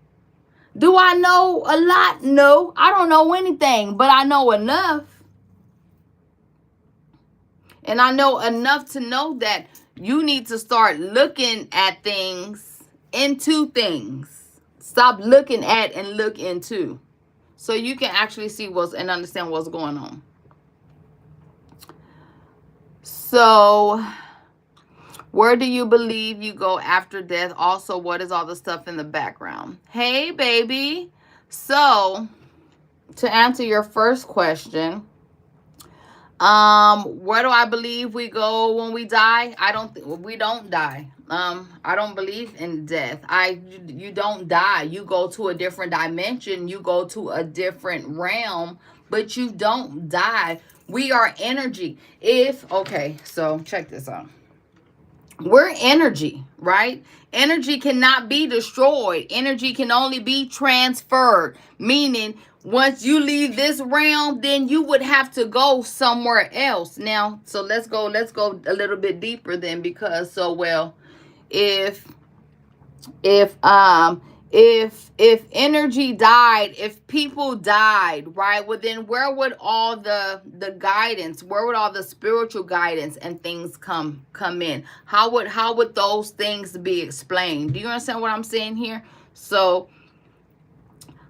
Do I know a lot? No, I don't know anything, but I know enough. And I know enough to know that you need to start looking at things into things. Stop looking at and look into, so you can actually see and understand what's going on. So, where do you believe you go after death? Also, what is all the stuff in the background? Hey, baby. So, to answer your first question, where do I believe we go when we die? I don't we don't die. I don't believe in death. You don't die. You go to a different dimension, you go to a different realm, but you don't die. We are energy. If okay, so check this out. We're energy, right? Energy cannot be destroyed. Energy can only be transferred, meaning once you leave this realm, then you would have to go somewhere else. Now, so let's go a little bit deeper then, because so well, if if um if energy died, if people died, right, well then where would all the guidance, where would all the spiritual guidance and things come in? How would those things be explained? Do you understand what I'm saying here? So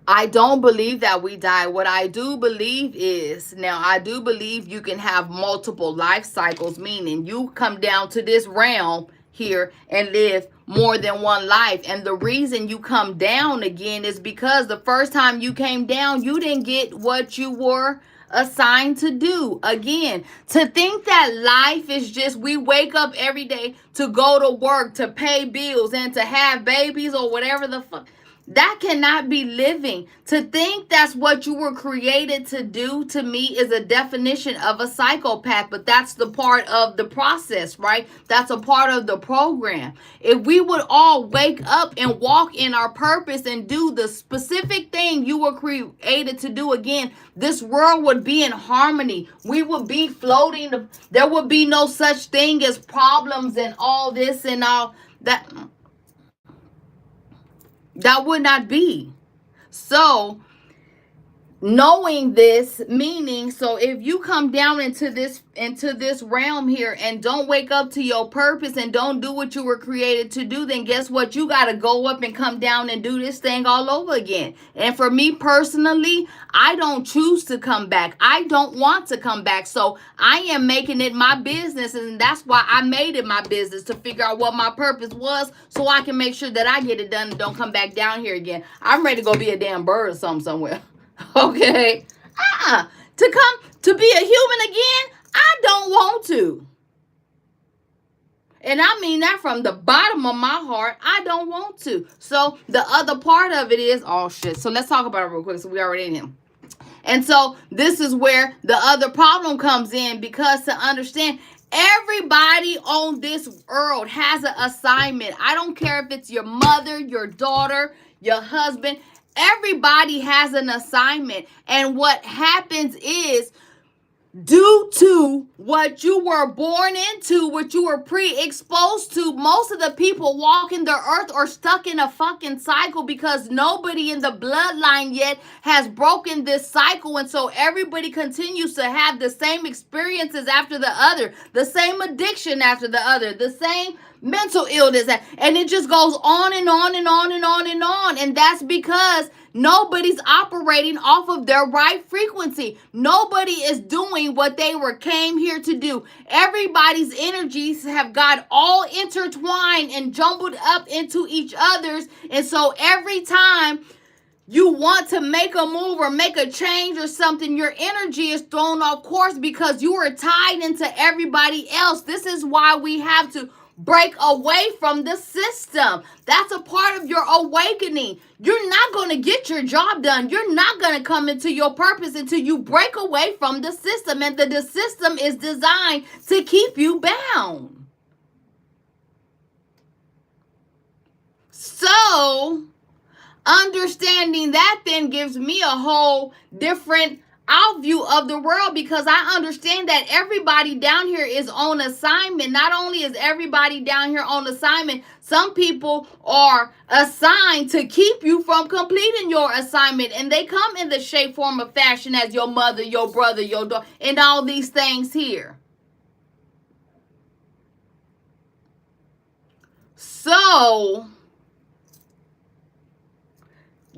I don't believe that we die. What I do believe is, now I do believe you can have multiple life cycles, meaning you come down to this realm here and live more than one life. And the reason you come down again is because the first time you came down, you didn't get what you were assigned to do. Again, to think that life is just we wake up every day to go to work, to pay bills, and to have babies or whatever the fuck, that cannot be living. To think that's what you were created to do, to me, is a definition of a psychopath. But that's the part of the process, right? That's a part of the program. If we would all wake up and walk in our purpose and do the specific thing you were created to do, again, this world would be in harmony. We would be floating. There would be no such thing as problems and all this and all that. That would not be. So, knowing this, meaning, so if you come down into this realm here and don't wake up to your purpose and don't do what you were created to do, then guess what? You got to go up and come down and do this thing all over again. And for me personally, I don't choose to come back. I don't want to come back. So I am making it my business, and that's why I made it my business, to figure out what my purpose was so I can make sure that I get it done and don't come back down here again. I'm ready to go be a damn bird or something somewhere. Okay. To come to be a human again, I don't want to. And I mean that from the bottom of my heart. I don't want to. So the other part of it is, oh shit. So let's talk about it real quick. So we already in here. And so this is where the other problem comes in, because to understand, everybody on this world has an assignment. I don't care if it's your mother, your daughter, your husband. Everybody has an assignment. And what happens is, due to what you were born into, what you were pre-exposed to, most of the people walking the earth are stuck in a fucking cycle, because nobody in the bloodline yet has broken this cycle. And so everybody continues to have the same experiences after the other, the same addiction after the other, the same mental illness, and it just goes on and on and on and on and on. And that's because nobody's operating off of their right frequency. Nobody is doing what they came here to do. Everybody's energies have got all intertwined and jumbled up into each other's. And so every time you want to make a move or make a change or something, your energy is thrown off course because you are tied into everybody else. This is why we have to break away from the system. That's a part of your awakening. You're not going to get your job done. You're not going to come into your purpose until you break away from the system. And the system is designed to keep you bound. So, understanding that then gives me a whole different view of the world, because I understand that everybody down here is on assignment. Not only is everybody down here on assignment, some people are assigned to keep you from completing your assignment, and they come in the shape, form, or fashion as your mother, your brother, your daughter, and all these things here. So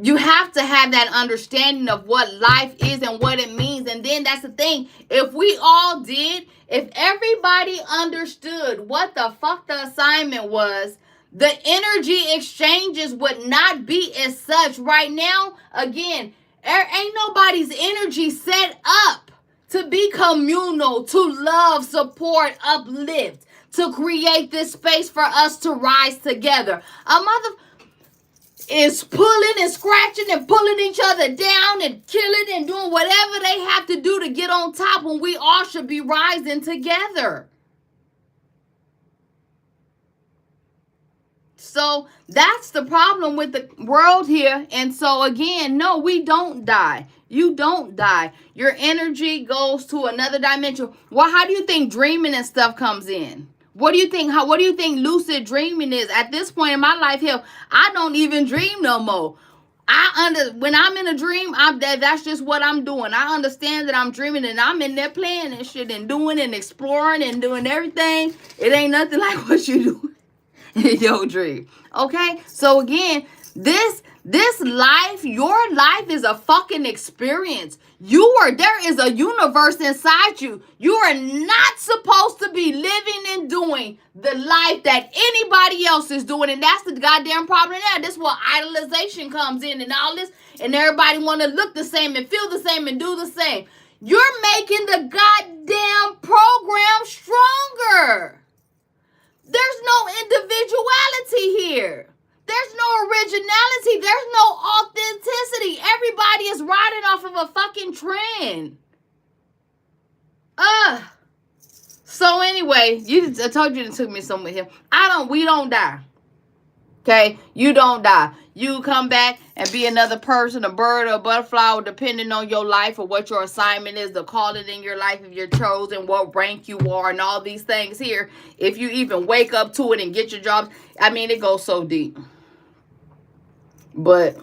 you have to have that understanding of what life is and what it means. And then that's the thing. If we all did, if everybody understood what the fuck the assignment was, the energy exchanges would not be as such. Right now, again, Ain't nobody's energy set up to be communal, to love, support, uplift, to create this space for us to rise together. A mother is pulling and scratching and pulling each other down and killing and doing whatever they have to do to get on top when we all should be rising together. So that's the problem with the world here. And so again, no, we don't die. You don't die. Your energy goes to another dimension. Well, how do you think dreaming and stuff comes in? What do you think? What do you think lucid dreaming is? At this point in my life here, I don't even dream no more. When I'm in a dream, that's just what I'm doing. I understand that I'm dreaming and I'm in there playing and shit and doing and exploring and doing everything. It ain't nothing like what you do in your dream. Okay? So again, this life, your life is a fucking experience. There is a universe inside you. You are not supposed to be living and doing the life that anybody else is doing. And that's the goddamn problem there. This is where idolization comes in and all this. And everybody want to look the same and feel the same and do the same. You're making the goddamn program stronger. There's no individuality here. There's no originality. There's no authenticity. Everybody is riding off of a fucking trend. So anyway, I told you it took me somewhere here. We don't die. Okay? You don't die. You come back and be another person, a bird or a butterfly, depending on your life or what your assignment is, the calling in your life, if you're chosen, what rank you are, and all these things here. If you even wake up to it and get your jobs, I mean, it goes so deep. But,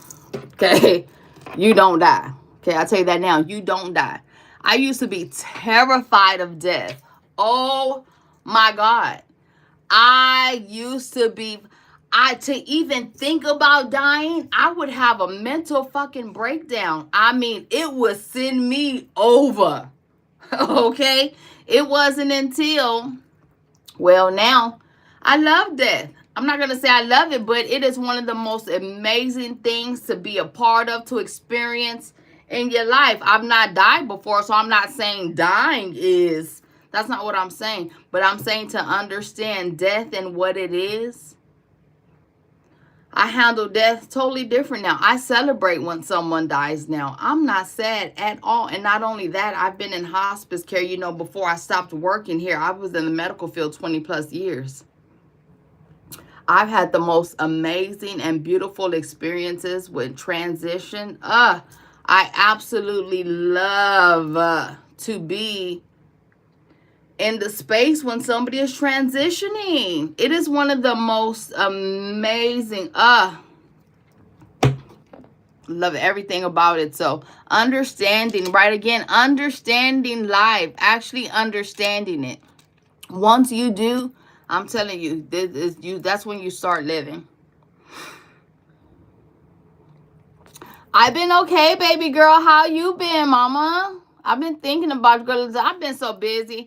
okay, you don't die. Okay, I'll tell you that now. You don't die. I used to be terrified of death. Oh, my God. I used to be... to even think about dying, I would have a mental fucking breakdown. I mean, it would send me over. Okay? It wasn't until, well, now, I love death. I'm not going to say I love it, but it is one of the most amazing things to be a part of, to experience in your life. I've not died before, so I'm not saying dying is. That's not what I'm saying. But I'm saying to understand death and what it is. I handle death totally different now. I celebrate when someone dies now. I'm not sad at all. And not only that, I've been in hospice care, before I stopped working here. I was in the medical field 20 plus years. I've had the most amazing and beautiful experiences with transition. I absolutely love to be in the space when somebody is transitioning. It is one of the most amazing, love everything about it. So understanding, right, again, understanding life, actually understanding it. Once you do, I'm telling you, that's when you start living. I've been okay, baby girl. How you been, mama? I've been thinking about you, girl. I've been so busy.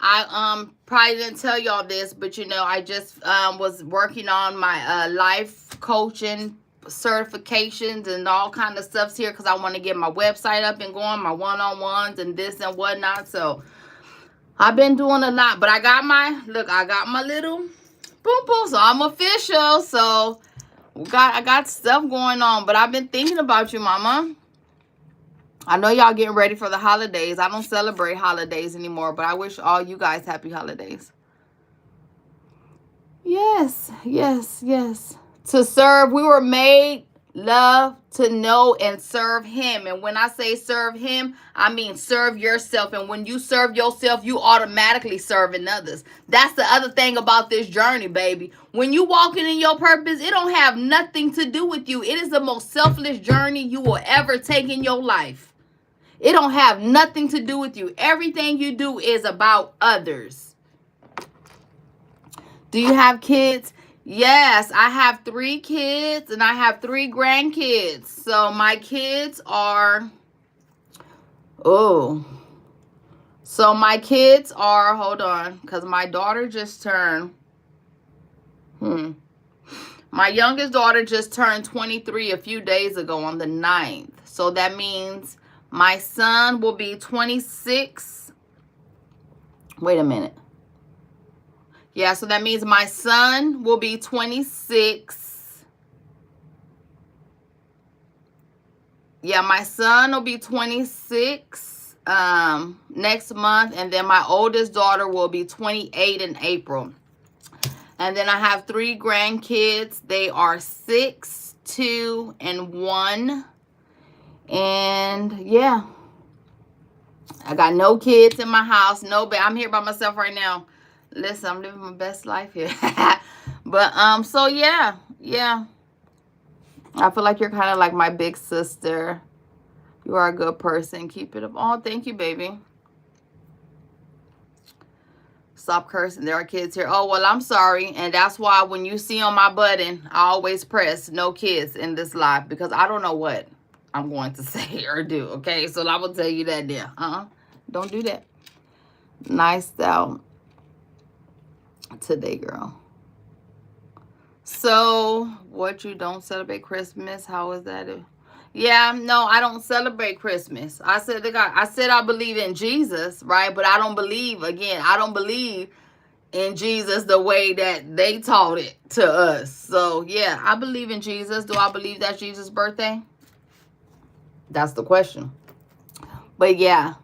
I probably didn't tell y'all this, but I just was working on my life coaching certifications and all kind of stuff here because I want to get my website up and going, my one-on-ones and this and whatnot. So I've been doing a lot, but I got my little boom boom, so I'm official. So I got stuff going on, but I've been thinking about you, mama. I know y'all getting ready for the holidays. I don't celebrate holidays anymore, but I wish all you guys happy holidays. Yes, yes, yes. To serve, we were made, love, to know and serve him. And when I say serve him, I mean serve yourself. And when you serve yourself, you automatically serving others. That's the other thing about this journey, baby. When you walking in your purpose, it don't have nothing to do with you. It is the most selfless journey you will ever take in your life. It don't have nothing to do with you. Everything you do is about others. Do you have kids? Yes, I have 3 kids and I have 3 grandkids. So my kids are, hold on, because my daughter just turned, my youngest daughter just turned 23 a few days ago on the 9th. So that means my son will be 26. Wait a minute. Yeah, so that means my son will be 26. Yeah, my son will be 26 next month. And then my oldest daughter will be 28 in April. And then I have 3 grandkids. They are 6, 2, and 1. And yeah, I got no kids in my house. No, but I'm here by myself right now. Listen, I'm living my best life here. But so yeah. I feel like you're kind of like my big sister. You are a good person. Keep it up. Oh, thank you, baby. Stop cursing. There are kids here. Oh, well, I'm sorry. And that's why when you see on my button, I always press no kids in this live, because I don't know what I'm going to say or do. Okay, so I will tell you that there. Don't do that. Nice out today, girl. So, what, you don't celebrate Christmas? How is that? Yeah, no, I don't celebrate Christmas. I said I believe in Jesus, right? But I don't believe in Jesus the way that they taught it to us. So, yeah, I believe in Jesus. Do I believe that's Jesus' birthday? That's the question. But yeah,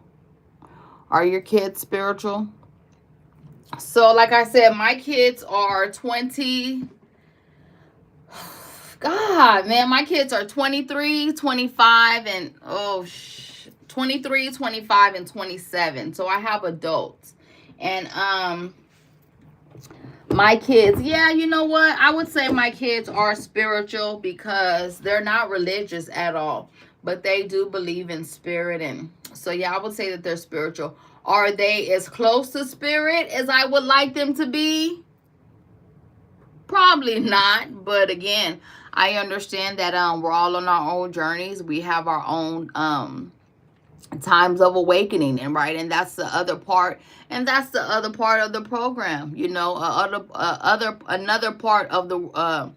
are your kids spiritual? So, like I said, my kids are 20. God, man, my kids are 23, 25, and 23, 25, and 27. So I have adults. And my kids, yeah, you know what? I would say my kids are spiritual because they're not religious at all, but they do believe in spirit. And so, yeah, I would say that they're spiritual. Are they as close to spirit as I would like them to be? Probably not. But again, I understand that we're all on our own journeys. We have our own times of awakening, and that's the other part. And that's the other part of the program, another part of the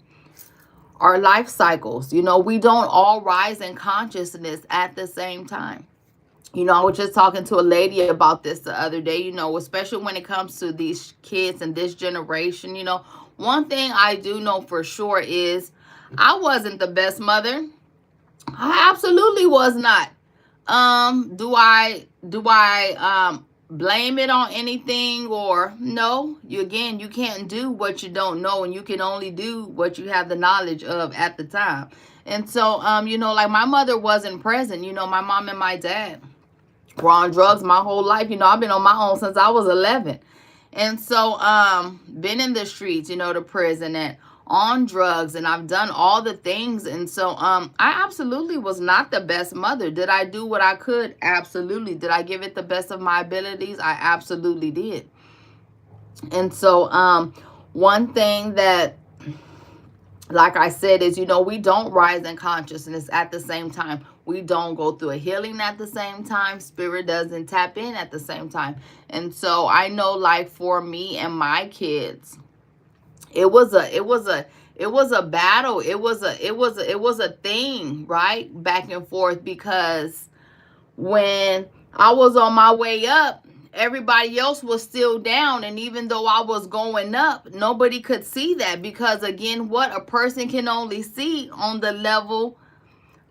our life cycles. We don't all rise in consciousness at the same time. I was just talking to a lady about this the other day, especially when it comes to these kids and this generation. One thing I do know for sure is I wasn't the best mother. I absolutely was not. Do I blame it on anything? Or no? You can't do what you don't know, and you can only do what you have the knowledge of at the time. And so like my mother wasn't present. My mom and my dad were on drugs my whole life. I've been on my own since I was 11. And so been in the streets, to prison, and on drugs, and I've done all the things. And so I absolutely was not the best mother. Did I do what I could? Absolutely. Did I give it the best of my abilities? I absolutely did. And so one thing that, like I said, is, we don't rise in consciousness at the same time. We don't go through a healing at the same time. Spirit doesn't tap in at the same time. And so I know, like, for me and my kids, it was a battle. It was a thing, right? Back and forth, because when I was on my way up, everybody else was still down. And even though I was going up, nobody could see that, because again, what a person can only see on the level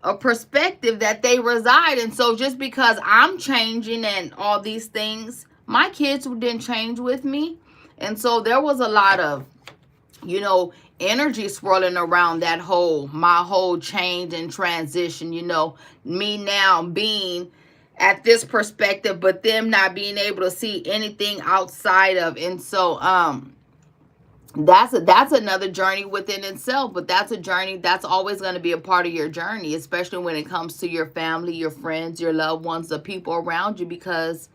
of perspective that they reside. And so just because I'm changing and all these things, my kids didn't change with me. And so there was a lot of energy swirling around my whole change and transition, me now being at this perspective, but them not being able to see anything outside of. And so that's another journey within itself. But that's a journey that's always going to be a part of your journey, especially when it comes to your family, your friends, your loved ones, the people around you, because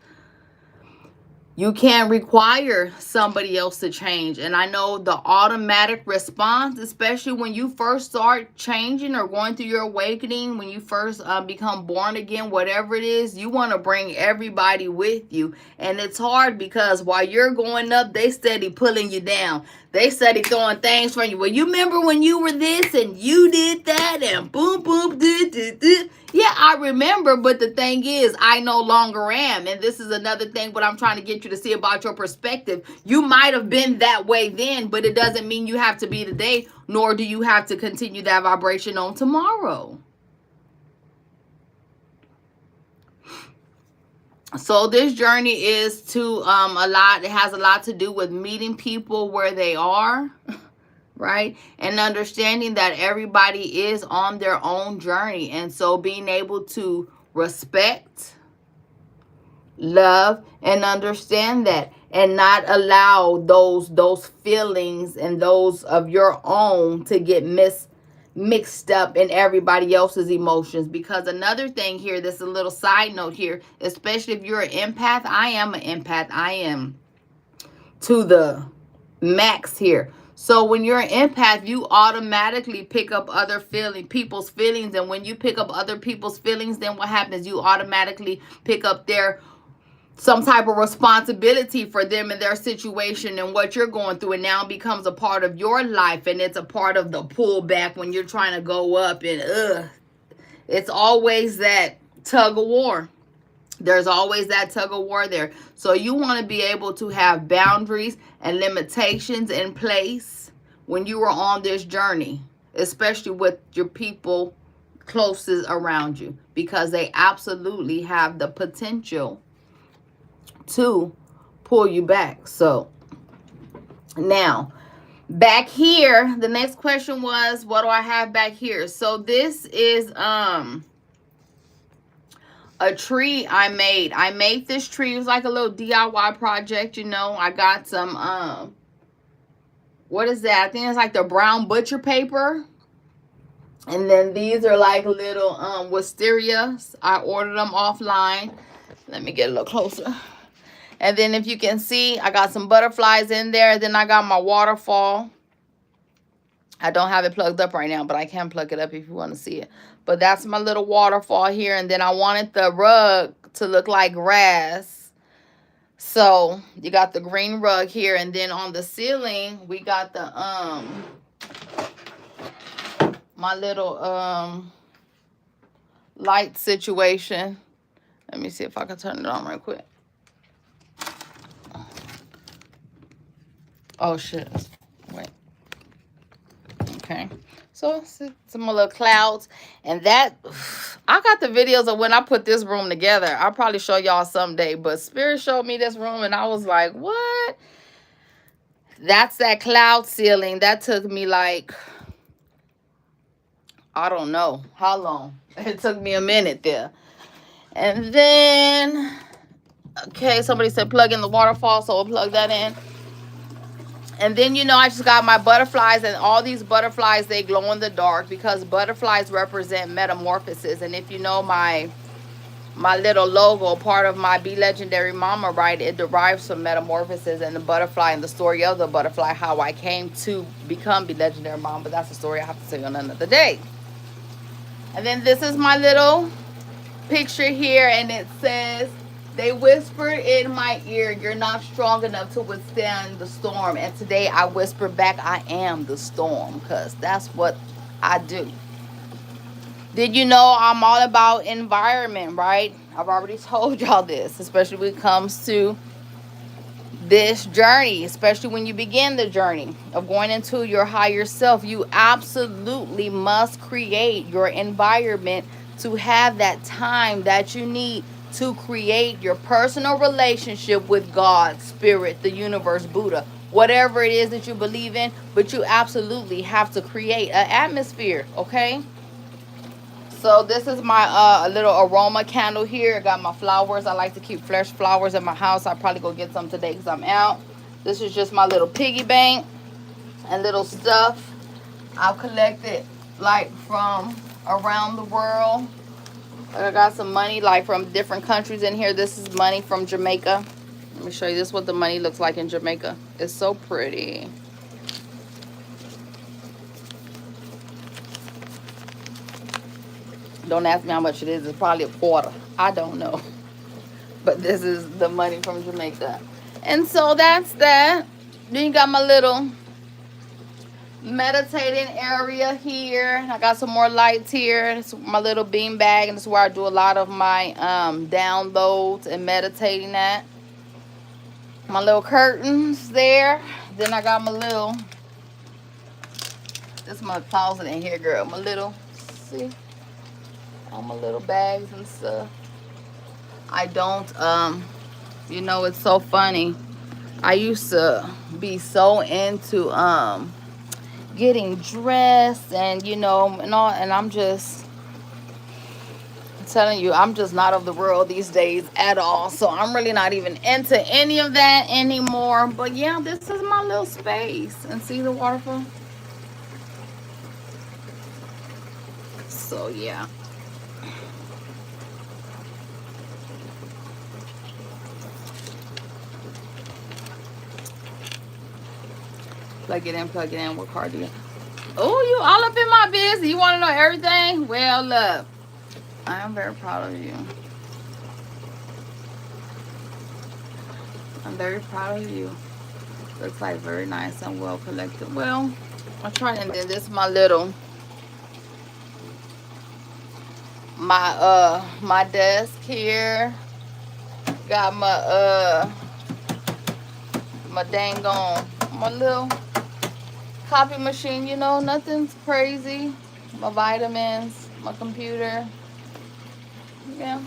you can't require somebody else to change. And I know the automatic response, especially when you first start changing or going through your awakening, when you first become born again, whatever it is, you want to bring everybody with you. And it's hard, because while you're going up, they steady pulling you down. They steady throwing things from you. Well, you remember when you were this and you did that and boom, boom, Yeah, I remember, but the thing is, I no longer am. And this is another thing what I'm trying to get you to see about your perspective. You might have been that way then, but it doesn't mean you have to be today, nor do you have to continue that vibration on tomorrow. So this journey is to a lot, it has a lot to do with meeting people where they are, right? And understanding that everybody is on their own journey. And so being able to respect, love, and understand that, and not allow those feelings and those of your own to get mixed up in everybody else's emotions. Because another thing here, this is a little side note here, especially if you're an empath. I am an empath. I am to the max here. So when you're an empath, you automatically pick up other people's feelings. And when you pick up other people's feelings, then what happens? You automatically pick up their some type of responsibility for them and their situation and what you're going through. And now becomes a part of your life, and it's a part of the pullback when you're trying to go up. And it's always that tug of war. There's always that tug of war there. So you want to be able to have boundaries and limitations in place when you are on this journey, especially with your people closest around you, because they absolutely have the potential to pull you back. So now back here, the next question was, what do I have back here? So this is a tree I made. I made this tree. It was like a little DIY project, you know. I got some what is that? I think it's like the brown butcher paper. And then these are like little wisterias. I ordered them offline. Let me get a little closer. And then if you can see, I got some butterflies in there. Then I got my waterfall. I don't have it plugged up right now, but I can plug it up if you want to see it. But that's my little waterfall here. And then I wanted the rug to look like grass. So you got the green rug here. And then on the ceiling, we got the my little light situation. Let me see if I can turn it on right quick. Oh shit. Wait. Okay. So some little clouds. And that, I got the videos of when I put this room together. I'll probably show y'all someday. But Spirit showed me this room and I was like, what? That's that cloud ceiling. That took me like, I don't know how long. It took me a minute there. And then, okay, somebody said plug in the waterfall, so we'll plug that in. And then, you know, I just got my butterflies, and all these butterflies, they glow in the dark because butterflies represent metamorphosis. And if you know my little logo, part of my Be Legendary Mama, right, it derives from metamorphosis and the butterfly and the story of the butterfly, how I came to become Be Legendary Mama. But that's a story I have to tell you on another day. And then this is my little picture here, and it says, they whispered in my ear, you're not strong enough to withstand the storm. And today I whisper back, I am the storm, because that's what I do. Did you know I'm all about environment, right? I've already told y'all this, especially when it comes to this journey, especially when you begin the journey of going into your higher self. You absolutely must create your environment to have that time that you need to create your personal relationship with God, Spirit, the universe, Buddha, whatever it is that you believe in. But you absolutely have to create an atmosphere, okay? So this is my little aroma candle here. I got my flowers. I like to keep fresh flowers in my house. I'll probably go get some today because I'm out. This is just my little piggy bank and little stuff I've collected like from around the world. I got some money like from different countries in here. This is money from Jamaica. Let me show you this is what the money looks like in Jamaica. It's so pretty. Don't ask me how much it is. It's probably a quarter. I don't know. But this is the money from Jamaica. And so that's that. Then you got my little meditating area here. I got some more lights here. It's my little bean bag, and this is where I do a lot of my downloads and meditating at. My little curtains there. Then I got my little, this is my closet in here, girl. My little, see, all my little bags and stuff. I don't, you know, it's so funny. I used to be so into getting dressed and, you know, and all, and I'm just telling you, I'm just not of the world these days at all. So I'm really not even into any of that anymore. But yeah, this is my little space. And see the waterfall? So yeah. Plug it in, plug it in. What car do you? Oh, you all up in my business. You want to know everything? Well, look, I am very proud of you. I'm very proud of you. Looks like very nice and well collected. Well, I tried, and then this is my little, my desk here. Got my dang on, my little copy machine, you know, nothing's crazy. My vitamins, my computer. Yeah.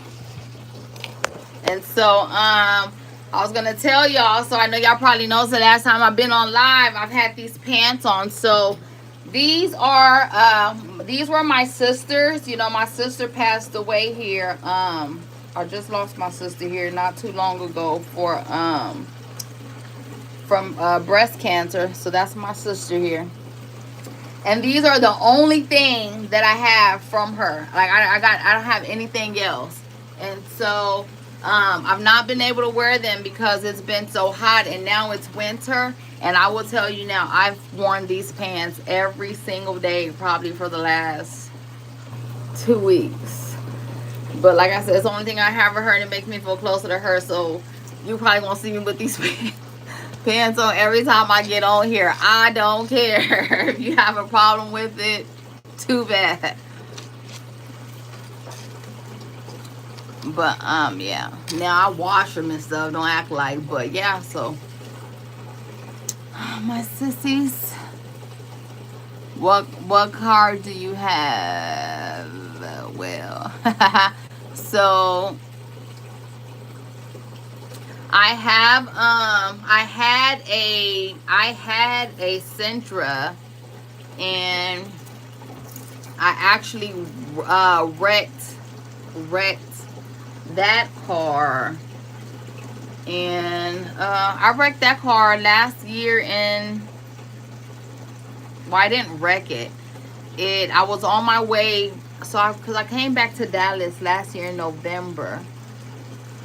And so I was gonna tell y'all, so I know y'all probably know, the last time I've been on live, I've had these pants on. So these were my sister's. You know, my sister passed away here. I just lost my sister here not too long ago from breast cancer. So that's my sister here. And these are the only thing that I have from her. Like I don't have anything else. And so I've not been able to wear them because it's been so hot, and now it's winter. And I will tell you now, I've worn these pants every single day probably for the last 2 weeks. But like I said, it's the only thing I have for her, and it makes me feel closer to her. So you probably won't see me with these pants on every time I get on here. I don't care. If you have a problem with it, too bad. But yeah, now I wash them and stuff, don't act like. But yeah, so my sissies, what car do you have? Well, so I had a Sentra, and I actually wrecked that car. And I wrecked that car last year well, I didn't wreck it. I was on my way, because I came back to Dallas last year in November.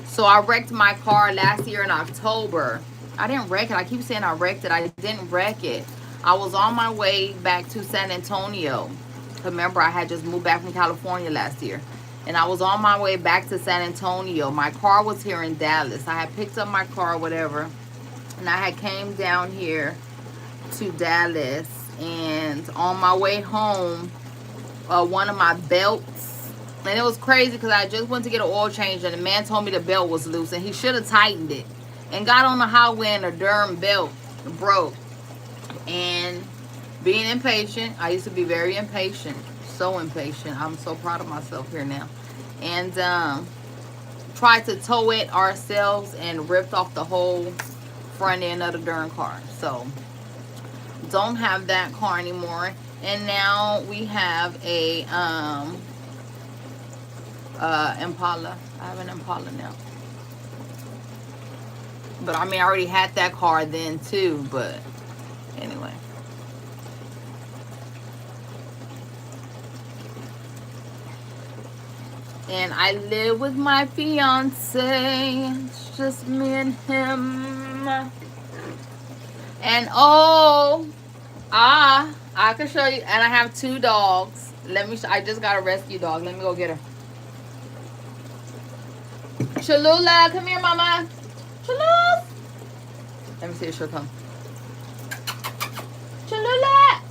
So I wrecked my car last year in October. I didn't wreck it. I keep saying I wrecked it. I didn't wreck it. I was on my way back to San Antonio. Remember, I had just moved back from California last year. And I was on my way back to San Antonio. My car was here in Dallas. I had picked up my car, whatever. And I had came down here to Dallas. And on my way home, one of my belts, and it was crazy because I just went to get an oil change, and the man told me the belt was loose, and he should have tightened it. And got on the highway, and the darn belt broke. And being impatient, I used to be very impatient, so impatient. I'm so proud of myself here now. And tried to tow it ourselves and ripped off the whole front end of the darn car. So don't have that car anymore. And now we have a Impala. I have an Impala now. But I mean, I already had that car then too, but anyway. And I live with my fiance. It's just me and him. And I can show you. And I have 2 dogs. I just got a rescue dog. Let me go get her. Cholula, come here, mama. Cholula. Let me see if she'll come. Cholula.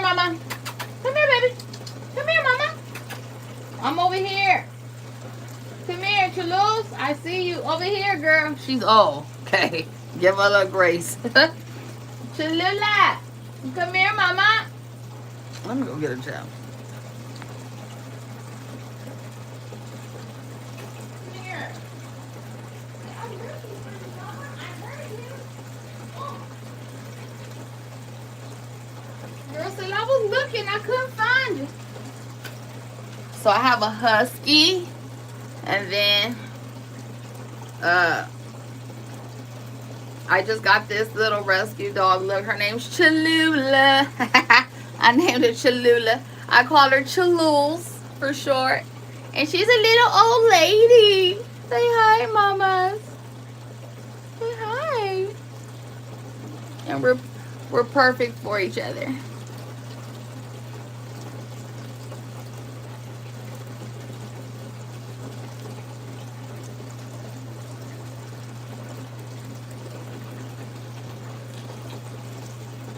Mama. Come here, baby. Come here, Mama. I'm over here. Come here, Toulouse. I see you over here, girl. She's okay. Give her a little grace. Cholula, come here, Mama. Let me go get a gel. Come here. Girl said I was looking, I couldn't find you. So I have a husky, and then I just got this little rescue dog. Look, her name's Cholula. I named her Cholula. I call her Chalouse for short. And she's a little old lady. Say hi, mamas. Say hi. And we're perfect for each other.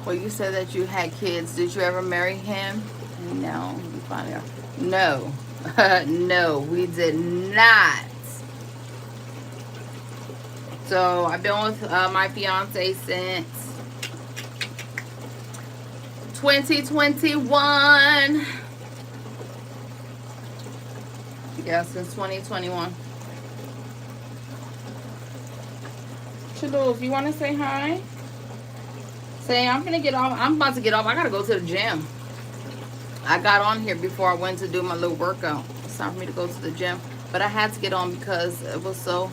Well, you said that you had kids. Did you ever marry him? No. You finally are. No. No, we did not. So I've been with my fiance since 2021. Yeah, since 2021. Chalouse, you want to say hi? Say, I'm gonna get off. I'm about to get off. I gotta go to the gym. I got on here before I went to do my little workout. It's time for me to go to the gym. But I had to get on because it was so...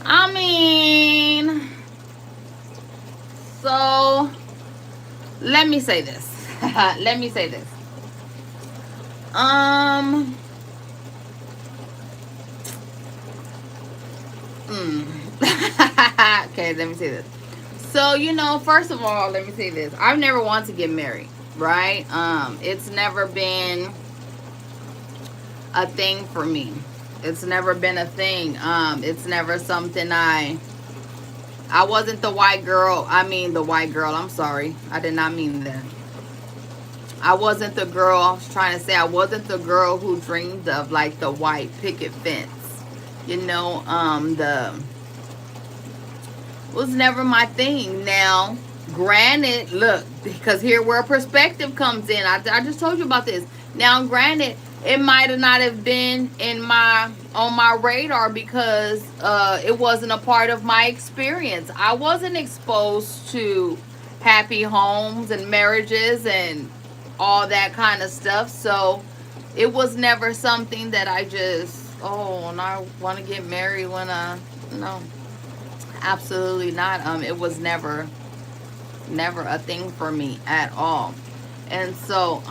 I mean... So... Let me say this. Let me say this. Okay, let me say this. So, you know, first of all, let me say this. I've never wanted to get married, right? It's never been a thing for me. It's never been a thing. It's never something I wasn't the white girl. I mean, the white girl. I'm sorry. I did not mean that. I wasn't the girl. I was trying to say I wasn't the girl who dreamed of like the white picket fence. You know, was never my thing. Now, granted, look, because here where perspective comes in. I just told you about this. Now, granted, it might have not have been on my radar because it wasn't a part of my experience. I wasn't exposed to happy homes and marriages and all that kind of stuff. So it was never something that I just, and I want to get married when no. Absolutely not. It was never a thing for me at all. And so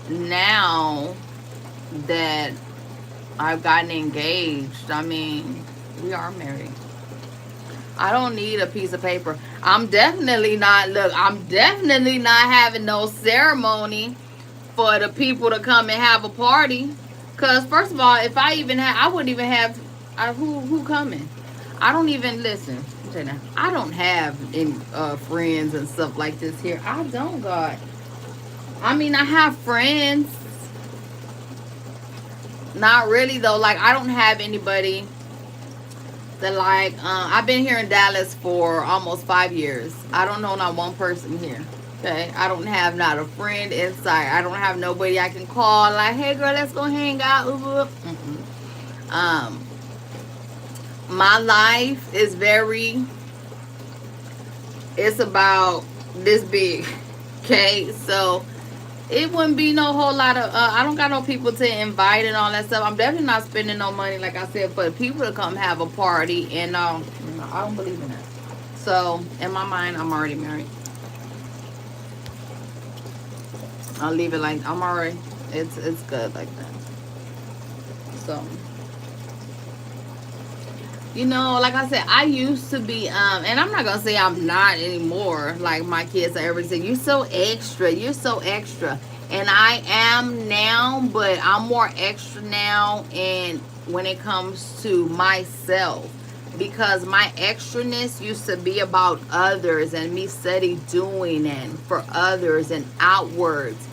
now that I've gotten engaged, I mean, we are married. I don't need a piece of paper. I'm definitely not having no ceremony for the people to come and have a party. Because, first of all, if I even had, I wouldn't even have, who coming? I don't even, listen, I don't have any friends and stuff like this here. I don't, God. I mean, I have friends. Not really, though. Like, I don't have anybody that, like, I've been here in Dallas for almost 5 years. I don't know not one person here. Okay, I don't have not a friend inside. I don't have nobody I can call like, hey girl, let's go hang out. My life is it's about this big. Okay, so it wouldn't be no whole lot of I don't got no people to invite and all that stuff. I'm definitely not spending no money, like I said, for people to come have a party. And I don't believe in that. So in my mind, I'm already married. I'll leave it like I'm already. It's good like that. So, you know, like I said, I used to be and I'm not gonna say I'm not anymore. Like my kids are everything. You're so extra. You're so extra. And I am now, but I'm more extra now. And when it comes to myself, because my extraness used to be about others and me steady doing and for others and outwards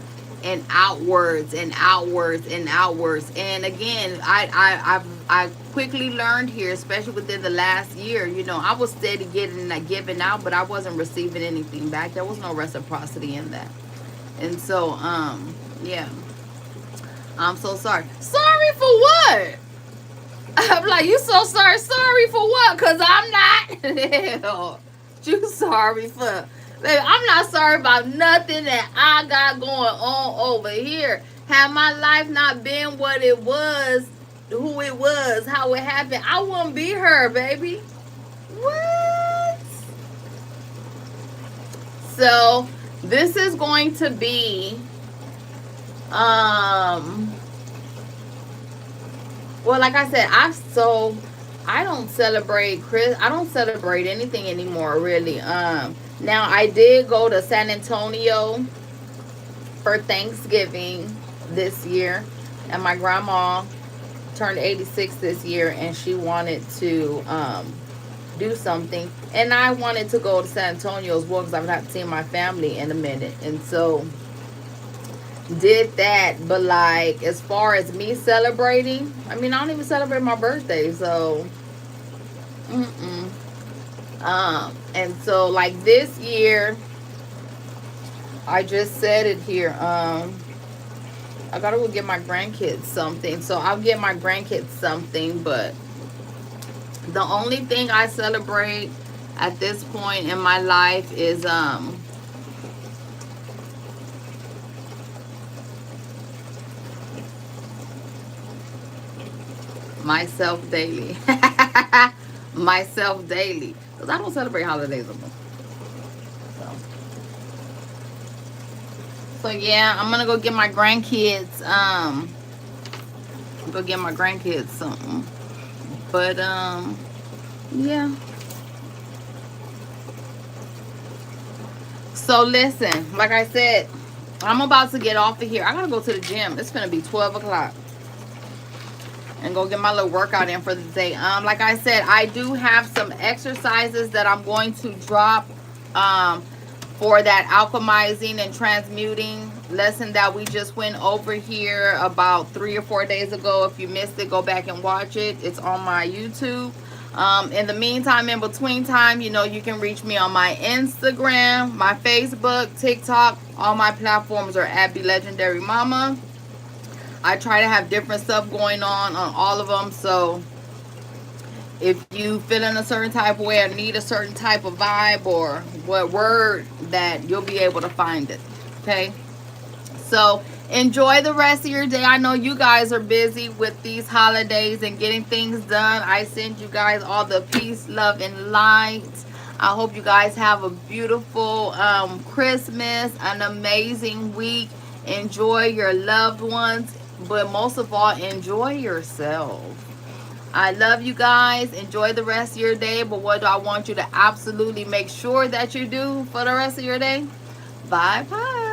and outwards and outwards and outwards. And again, I quickly learned here, especially within the last year, you know, I was steady getting and giving out, but I wasn't receiving anything back. There was no reciprocity in that. And so, yeah, I'm so sorry. Sorry for what? I'm like, you so sorry. Sorry for what? Because I'm not. Hell, you sorry for? Baby, I'm not sorry about nothing that I got going on over here. Had my life not been what it was, who it was, how it happened, I wouldn't be her, baby. What? So, this is going to be, um, well, like I said, I don't celebrate I don't celebrate anything anymore, really. Now I did go to San Antonio for Thanksgiving this year, and my grandma turned 86 this year, and she wanted to do something, and I wanted to go to San Antonio as well because I've not seen my family in a minute, and so did that. But like, as far as me celebrating, I mean, I don't even celebrate my birthday, so mm-mm. And so like this year, I just said it here, I gotta go get my grandkids something, so I'll get my grandkids something. But the only thing I celebrate at this point in my life is myself daily. Myself daily, because I don't celebrate holidays anymore. So, so yeah, I'm gonna go get my grandkids. Go get my grandkids something. But yeah. So listen, like I said, I'm about to get off of here. I gotta go to the gym. It's gonna be 12 o'clock. And go get my little workout in for the day. Like I said, I do have some exercises that I'm going to drop for that alchemizing and transmuting lesson that we just went over here about 3 or 4 days ago. If you missed it, go back and watch it. It's on my YouTube. In the meantime, in between time, you know, you can reach me on my Instagram, my Facebook, TikTok. All my platforms are at BeLegendaryMama. I try to have different stuff going on all of them. So if you feel in a certain type of way or need a certain type of vibe or what word, that you'll be able to find it. Okay. So enjoy the rest of your day. I know you guys are busy with these holidays and getting things done. I send you guys all the peace, love, and light. I hope you guys have a beautiful Christmas, an amazing week. Enjoy your loved ones, but most of all, enjoy yourself. I love you guys. Enjoy the rest of your day. But what do I want you to absolutely make sure that you do for the rest of your day? Bye bye.